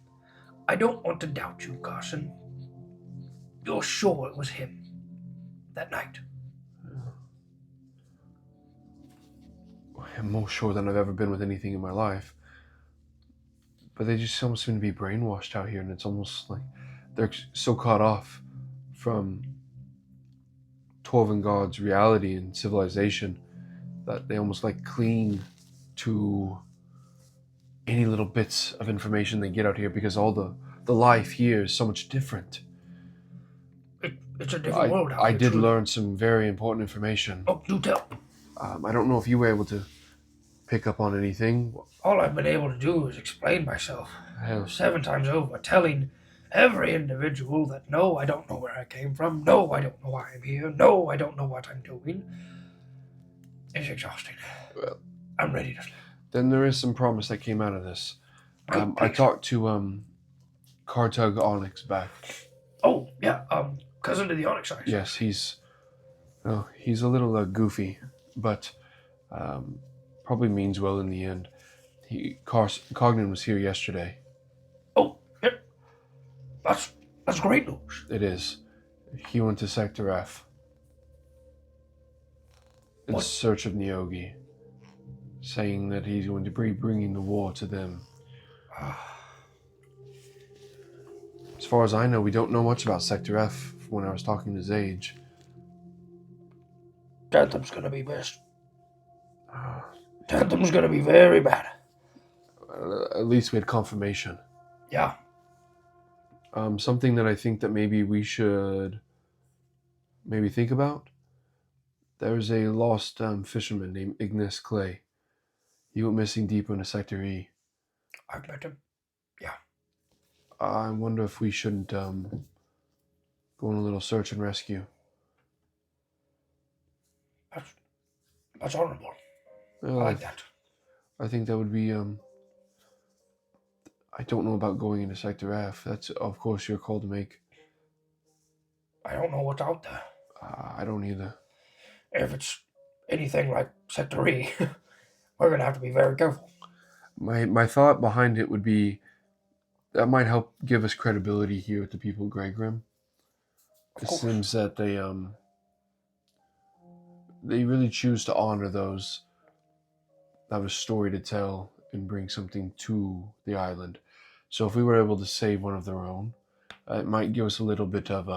I don't want to doubt you, Carson. You're sure it was him that night? I'm more sure than I've ever been with anything in my life. But they just almost seem to be brainwashed out here, and it's almost like they're so caught off from Torvin God's reality and civilization that they almost like cling to any little bits of information they get out here because all the life here is so much different. It's a different world out I here, did truly. learn some very important information. Oh, do tell. I don't know if you were able to pick up on anything. All I've been able to do is explain myself Hell, 7 times over, telling every individual that no, I don't know where I came from, no, I don't know why I'm here, no, I don't know what I'm doing. It's exhausting. Well, I'm ready to sleep. then there is some promise that came out of this. Good, I please. talked to Kartug Onyx back. Oh, yeah, cousin to the Onyx Eyes. Yes, he's a little goofy, but probably means well in the end. Cognan was here yesterday. Oh, yeah. That's great news. It is. He went to Sector F in What? search of Neogi, saying that he's going to be bringing the war to them. As far as I know, we don't know much about Sector F when I was talking to Zage. Tantham's gonna be best. Tantham's gonna be very bad. At least we had confirmation. Yeah. Something that I think that maybe we should maybe think about. There's a lost fisherman named Ignis Clay. He went missing deep into Sector E. I've met him. I wonder if we shouldn't go on a little search and rescue. That's honorable. I Well, like that. I think that would be. I don't know about going into Sector F. That's, of course, your call to make. I don't know what's out there. I don't either. If it's anything like Sector E, we're gonna have to be very careful. My thought behind it would be that might help give us credibility here with the people of Greygrim. Of It course. seems that they really choose to honor those that have a story to tell and bring something to the island. So if we were able to save one of their own, it might give us a little bit of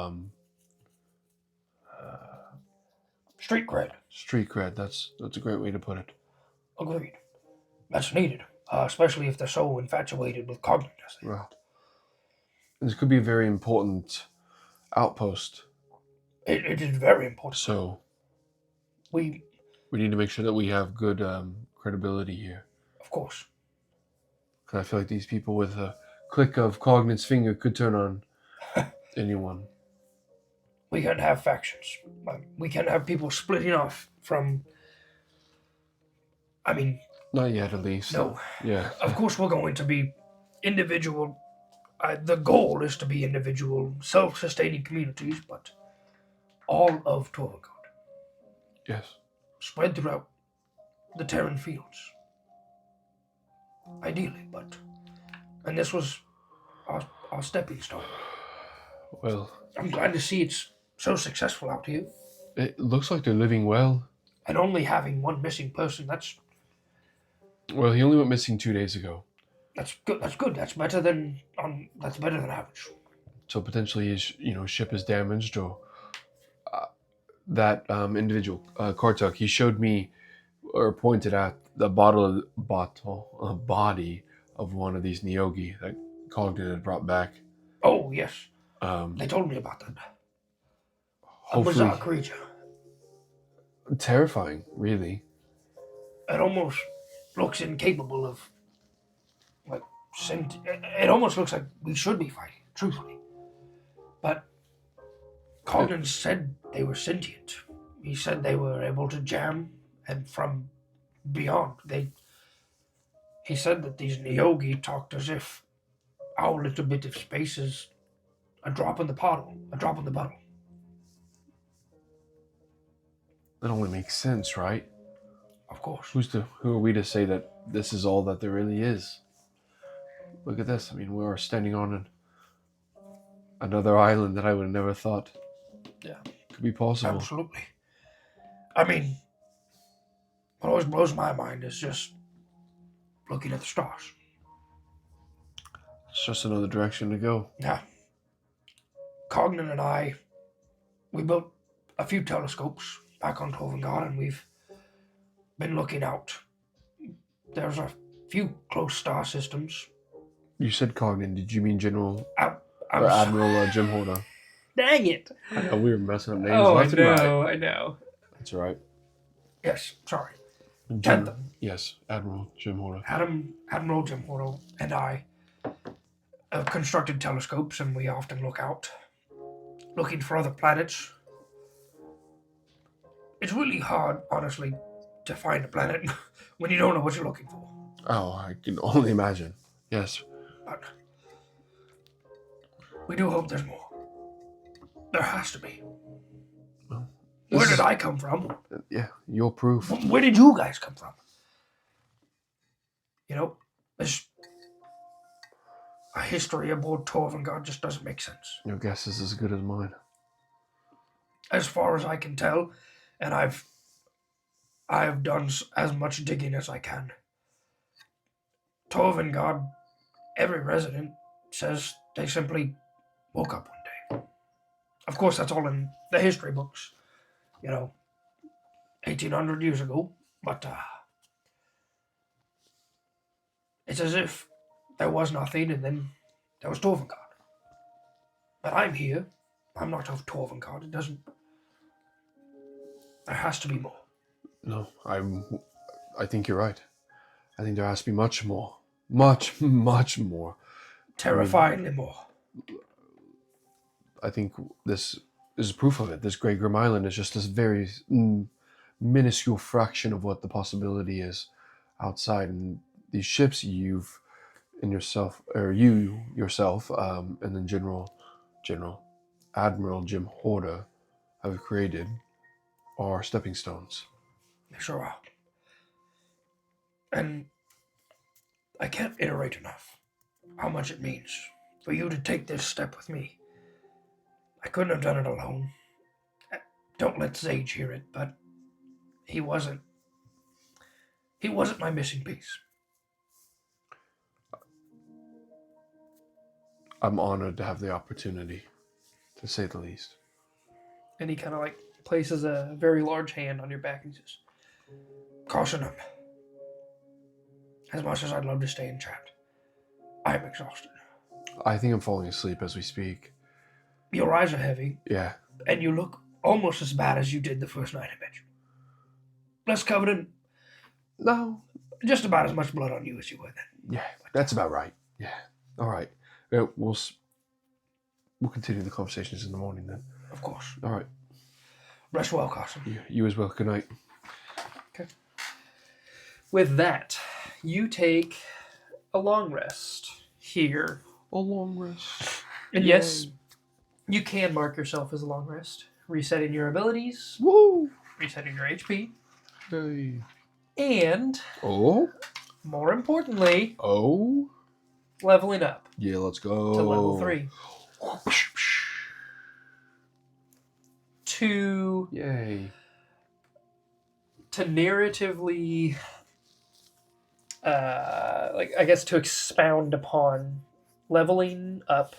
Street cred. street cred. That's a great way to put it. Agreed. That's needed, especially if they're so infatuated with Cognan. Well, this could be a very important outpost. It is very important. So We, we need to make sure that we have good credibility here. of course, Because I feel like these people with a click of Cognan's finger could turn on anyone. we can't have factions. We can't have people splitting off from. I mean, Not yet, at least. no. Yeah. Of course, we're going to be individual The goal is to be individual, self-sustaining communities, but all of Torvagard, Yes. spread throughout the Terran fields. Ideally, and this was our stepping stone. Well, I'm glad to see it's so successful out here. it looks like they're living well. And only having one missing person, that's Well, he only went missing 2 days ago. good. That's good. That's better than average. So potentially his, ship is damaged, or that individual, Kortuk, he showed me or pointed at the body of one of these Neogi that Cogden had brought back. Oh yes, Um, they told me about that. A hopefully, bizarre creature. terrifying, really. It almost looks incapable of it almost looks like we should be fighting, truthfully. But Cogden said they were sentient. He said they were able to jam, and from beyond, he said that these Neogi talked as if our little bit of space is a drop in the bottle. That only makes sense, right? Of course. Who are we to say that this is all that there really is? Look at this. I mean, we are standing on another island that I would have never thought could be possible. Absolutely. I mean, what always blows my mind is just looking at the stars. It's just another direction to go. Yeah. Cognan and I, we built a few telescopes back on Tovengard, and we've been looking out. There's a few close star systems. You said Cogden. Did you mean General or I'm Admiral Jim Horner? Dang it! I know we were messing up names. Oh, I left and right. know, I know. That's all right. Yes, sorry. General, yes, Admiral Jim Horner. Admiral Jim Horto and I have constructed telescopes, and we often look out, looking for other planets. It's really hard, honestly, to find a planet when you don't know what you're looking for. Oh, I can only imagine. Yes. But we do hope there's more. There has to be. Well, Where did I come from? Yeah, your proof. Where did you guys come from? There's a history aboard Torvengard just doesn't make sense. Your guess is as good as mine. As far as I can tell, and I've done as much digging as I can. Torvengard, every resident says they simply woke up one day. Of course, that's all in the history books, 1800 years ago, but it's as if there was nothing and then there was Torvengard. But I'm here. I'm not of Torvengard. It doesn't... There has to be more. No, I think you're right. I think there has to be much more. Much, much more. Terrifyingly more. I think this is proof of it. This Greygrim Island is just this very minuscule fraction of what the possibility is outside. And these ships you yourself, and then General Admiral Jim Horder have created are stepping stones. They sure are. And I can't iterate enough how much it means for you to take this step with me. I couldn't have done it alone. Don't let Sage hear it, but he wasn't my missing piece. I'm honored to have the opportunity, to say the least. And he kind of places a very large hand on your back and says, Caution him. As much as I'd love to stay and chat, I am exhausted. I think I'm falling asleep as we speak. Your eyes are heavy, Yeah. and you look almost as bad as you did the first night I met you. Less covered in... No. Just about as much blood on you as you were then. Yeah, that's about right. Yeah. All right. Yeah, we'll continue the conversations in the morning then. Of course. All right. Rest well, Carson. You as well. Good night. okay. With that, you take a long rest here A long rest. And Yay. yes, you can mark yourself as a long rest. Resetting your abilities, Woo! resetting your HP, Hey. and, Oh? more importantly, Oh? leveling up Yeah, let's go. to level 3. To Yay. narratively, I guess to expound upon leveling up,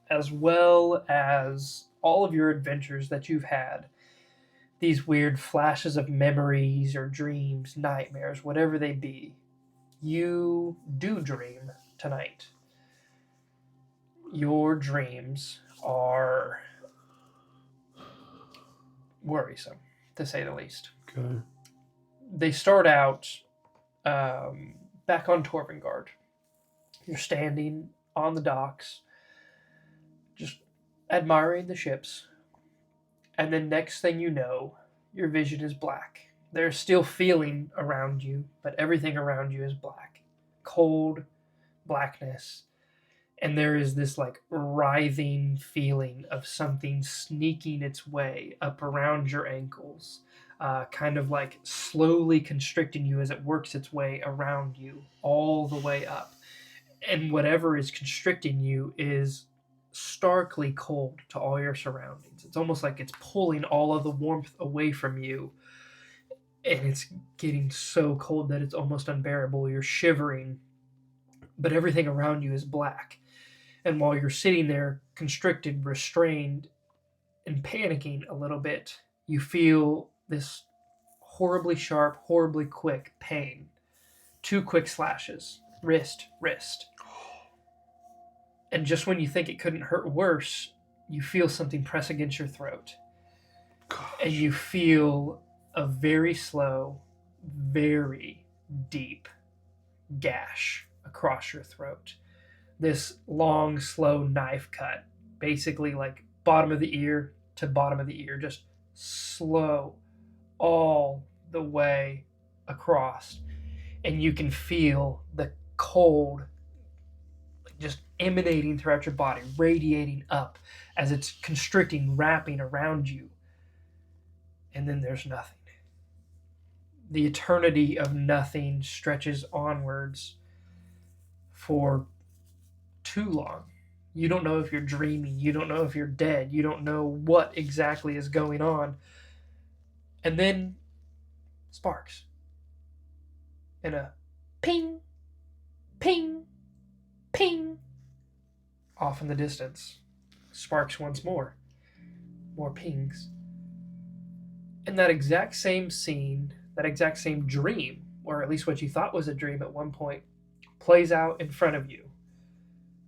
as well as all of your adventures that you've had, these weird flashes of memories or dreams, nightmares, whatever they be, you do dream tonight. Your dreams are worrisome, to say the least. Okay. They start out back on Torvengard. You're standing on the docks, just admiring the ships. And then next thing you know, your vision is black. There's still feeling around you, but everything around you is black. Cold blackness. And there is this like writhing feeling of something sneaking its way up around your ankles, kind of like slowly constricting you as it works its way around you all the way up. And whatever is constricting you is starkly cold to all your surroundings. It's almost like it's pulling all of the warmth away from you. And it's getting so cold that it's almost unbearable. You're shivering, but everything around you is black. And while you're sitting there, constricted, restrained, and panicking a little bit, you feel this horribly sharp, horribly quick pain. 2 quick slashes. Wrist, wrist. And just when you think it couldn't hurt worse, you feel something press against your throat. Gosh. And you feel a very slow, very deep gash across your throat. This long, slow knife cut, basically like bottom of the ear to bottom of the ear, just slow all the way across. And you can feel the cold just emanating throughout your body, radiating up as it's constricting, wrapping around you. And then there's nothing. The eternity of nothing stretches onwards for too long. You don't know if you're dreaming. You don't know if you're dead. You don't know what exactly is going on. And then sparks. And a ping, ping, ping. Off in the distance. Sparks once more. More pings. And that exact same scene, that exact same dream, or at least what you thought was a dream at one point, plays out in front of you.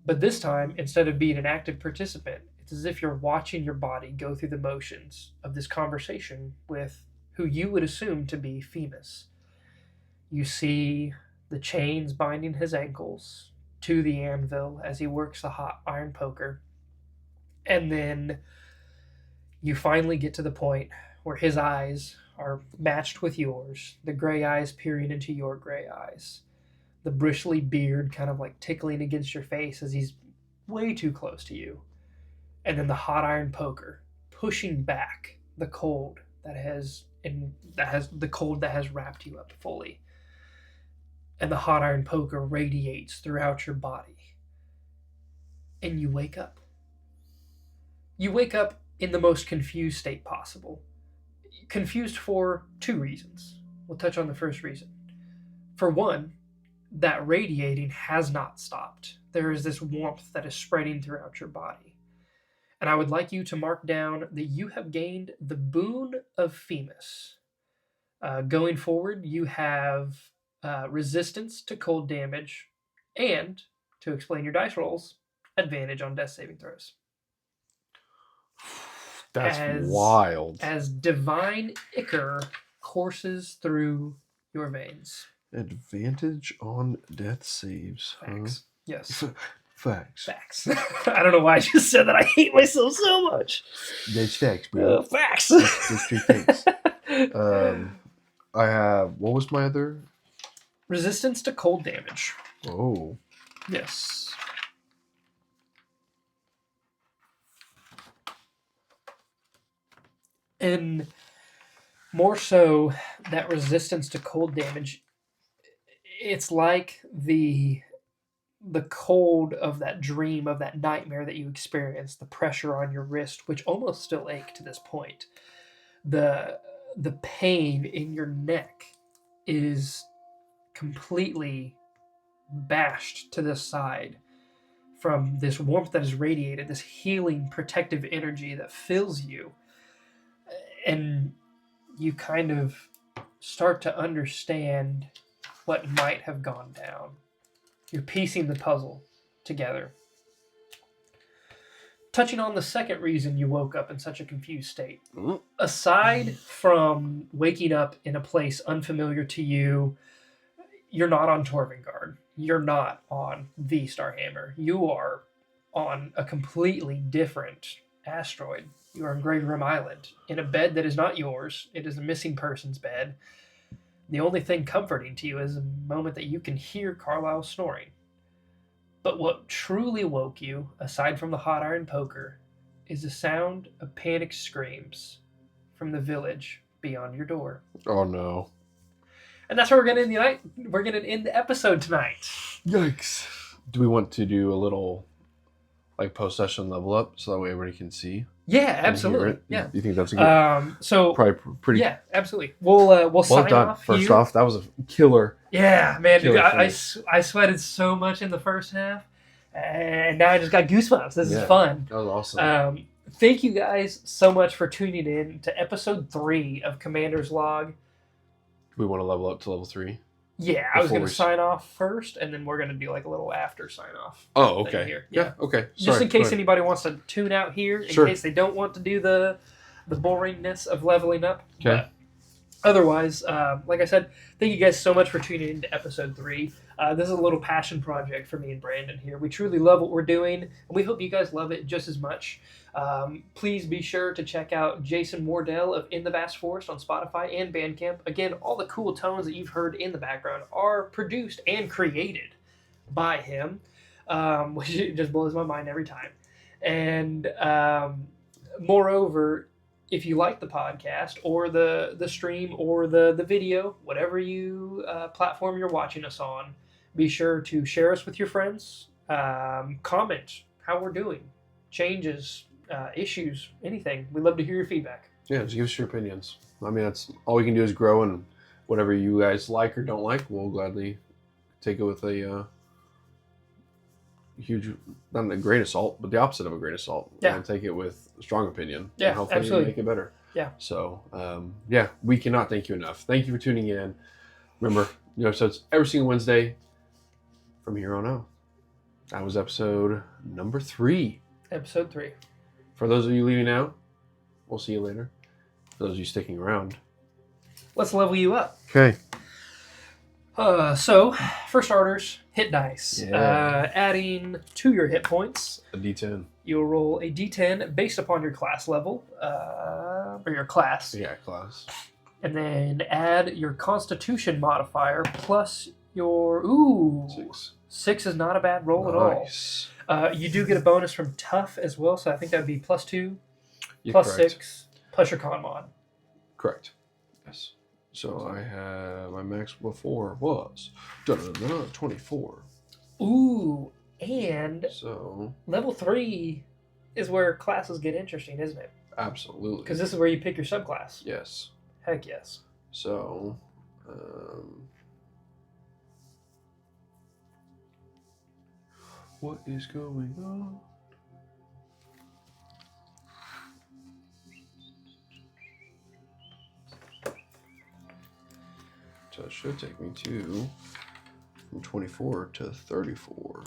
But this time, instead of being an active participant, it's as if you're watching your body go through the motions of this conversation with who you would assume to be Femus. You see the chains binding his ankles to the anvil as he works the hot iron poker. And then you finally get to the point where his eyes are matched with yours, the gray eyes peering into your gray eyes. The bristly beard kind of like tickling against your face as he's way too close to you. And then the hot iron poker pushing back the cold that has wrapped you up fully. And the hot iron poker radiates throughout your body. And you wake up. You wake up in the most confused state possible. Confused for 2 reasons. We'll touch on the first reason. For one, that radiating has not stopped. There is this warmth that is spreading throughout your body. And I would like you to mark down that you have gained the boon of Femus. Going forward, you have resistance to cold damage, and, to explain your dice rolls, advantage on death saving throws. That's wild. As divine ichor courses through your veins. Advantage on death saves. Facts. Yes. Facts. Facts. I don't know why I just said that. I hate myself so much. That's facts, bro. Facts. That's true facts. I have, what was my other? Resistance to cold damage. Oh. Yes. And more so, that resistance to cold damage, it's like the cold of that dream, of that nightmare that you experienced, the pressure on your wrist, which almost still ache to this point. The pain in your neck is completely bashed to the side from this warmth that is radiated, this healing protective energy that fills you. And you kind of start to understand what might have gone down. You're piecing the puzzle together. Touching on the second reason you woke up in such a confused state. Aside from waking up in a place unfamiliar to you, you're not on Torvengard. You're not on the Starhammer. You are on a completely different asteroid. You are on Greygrim Island, in a bed that is not yours. It is a missing person's bed. The only thing comforting to you is the moment that you can hear Carlisle snoring. But what truly woke you, aside from the hot iron poker, is the sound of panicked screams from the village beyond your door. Oh no. And that's where we're going to end the episode tonight. Yikes. Do we want to do a little like post-session level up so that way everybody can see? Yeah, absolutely. Yeah. You think that's a good? So probably pretty. Yeah, absolutely. We'll sign done. off. First off, that was a killer. Yeah, man. Dude, Killer I sweated so much in the first half, and now I just got goosebumps. This is fun. That was awesome. Thank you guys so much for tuning in to episode 3 of Commander's Log. Do we want to level up to level 3? Yeah, I was going to we- sign off first, and then we're going to do like a little after sign off. Oh, thing okay. here. Yeah. Okay. Just Sorry, in case go ahead. anybody wants to tune out here, in Sure. case they don't want to do the boringness of leveling up. Okay. But otherwise, like I said, thank you guys so much for tuning in to episode 3. This is a little passion project for me and Brandon here. We truly love what we're doing, and we hope you guys love it just as much. Please be sure to check out Jason Wardell of In the Vast Forest on Spotify and Bandcamp. Again, all the cool tones that you've heard in the background are produced and created by him, which just blows my mind every time. And moreover, if you like the podcast or the stream or the video, whatever you platform you're watching us on, be sure to share us with your friends, comment how we're doing, changes, issues, anything. We'd love to hear your feedback. Yeah, just give us your opinions. I mean, that's all we can do is grow, and whatever you guys like or don't like, we'll gladly take it with a huge, not a grain of salt, but the opposite of a grain of salt. Yeah. And take it with a strong opinion. Yeah, and hopefully absolutely. make it better. Yeah. So, yeah, we cannot thank you enough. Thank you for tuning in. Remember, new episodes every single Wednesday from here on out. That was episode number 3. Episode 3. For those of you leaving out, we'll see you later. For those of you sticking around. Let's level you up. Okay. So, for starters, hit dice. Yeah. Adding to your hit points, A D10. you'll roll a d10 based upon your class level, or your class, Yeah, class. and then add your Constitution modifier plus your 6. 6 is not a bad roll at all. Nice. You do get a bonus from tough as well, so I think that would be +2, You're plus correct. 6, plus your con mod. Correct. Yes. So I have my max before was 24. Ooh, and So level 3 is where classes get interesting, isn't it? absolutely. Because this is where you pick your subclass. Yes. Heck yes. So what is going on? So it should take me to from 24 to 34.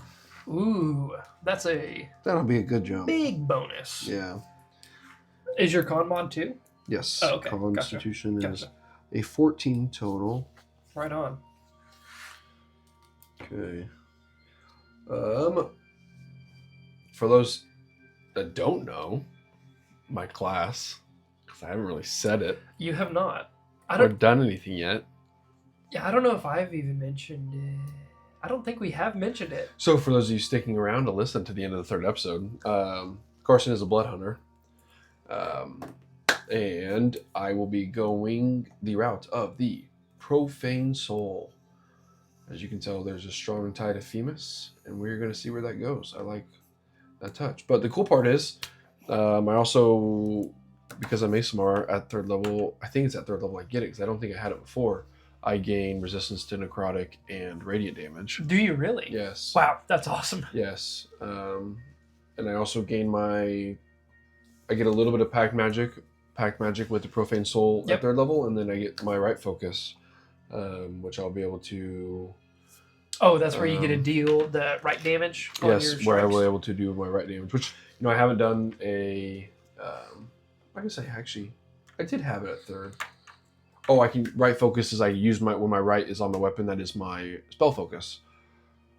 Ooh, that's a That'll be a good jump. big bonus. Yeah. Is your con mod too? Yes. Oh, okay. Constitution is Gotcha. a 14 total. Right on. Okay. For those that don't know my class, because I haven't really said it You have not. I or don't. done anything yet. Yeah, I don't know if I've even mentioned it. I don't think we have mentioned it. So for those of you sticking around to listen to the end of the 3rd episode, Carson is a blood hunter. And I will be going the route of the Profane Soul. As you can tell, there's a strong tie to Themis, and we're going to see where that goes. I like that touch. But the cool part is, I also, because I'm ASMR at 3rd level, I think it's at 3rd level I get it, because I don't think I had it before, I gain resistance to necrotic and radiant damage. Do you really? Yes. Wow, that's awesome. Yes. And I also gain I get a little bit of pack magic with the Profane Soul Yep. at 3rd level, and then I get my right focus, which I'll be able to... Oh, that's where you get to deal the right damage on your Yes, strikes. where I will be able to do my right damage, which, I haven't done I guess I did have it at 3rd. Oh, I can... Right focus is I use when my right is on the weapon, that is my spell focus.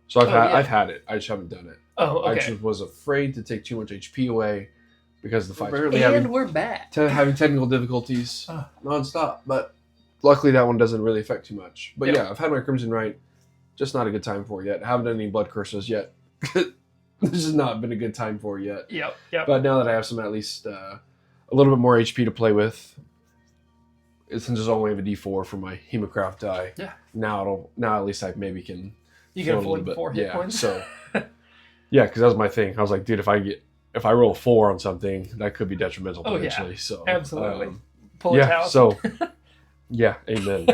So I've had it. I just haven't done it. Oh, okay. I just was afraid to take too much HP away because the fight. And we're back. Having technical difficulties nonstop, but luckily that one doesn't really affect too much. But yeah, I've had my Crimson Right, just not a good time for yet. I haven't done any blood curses yet. This has not been a good time for yet. Yep. But now that I have some at least a little bit more HP to play with, since there's only have a D4 for my Hemocraft die. Yeah. Now at least I maybe can. You can float a afford little bit. 4 hit points. So. Yeah, because that was my thing. I was like, dude, if I roll 4 on something, that could be detrimental potentially. So absolutely. Pull a towel. So yeah, amen.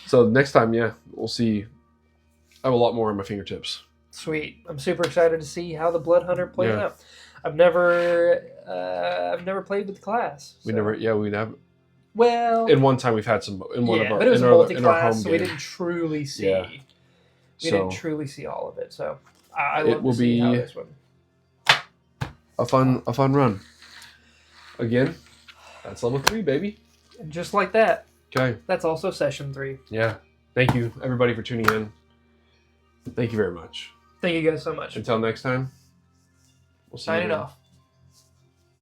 So next time, we'll see. I have a lot more on my fingertips. Sweet. I'm super excited to see how the Blood Hunter plays Yeah. out. I've never played with the class. We have. Well, In one time, we've had some in one of our but it was in our home multi-class, so we game. didn't truly see. Yeah. We So didn't truly see all of it. So I It love will to see how be- this one. a fun run. Again, that's level 3, baby. And just like that, Okay. that's also session 3. Yeah. Thank you, everybody, for tuning in. Thank you very much. Thank you guys so much. Until next time, we'll see you Signing later. off.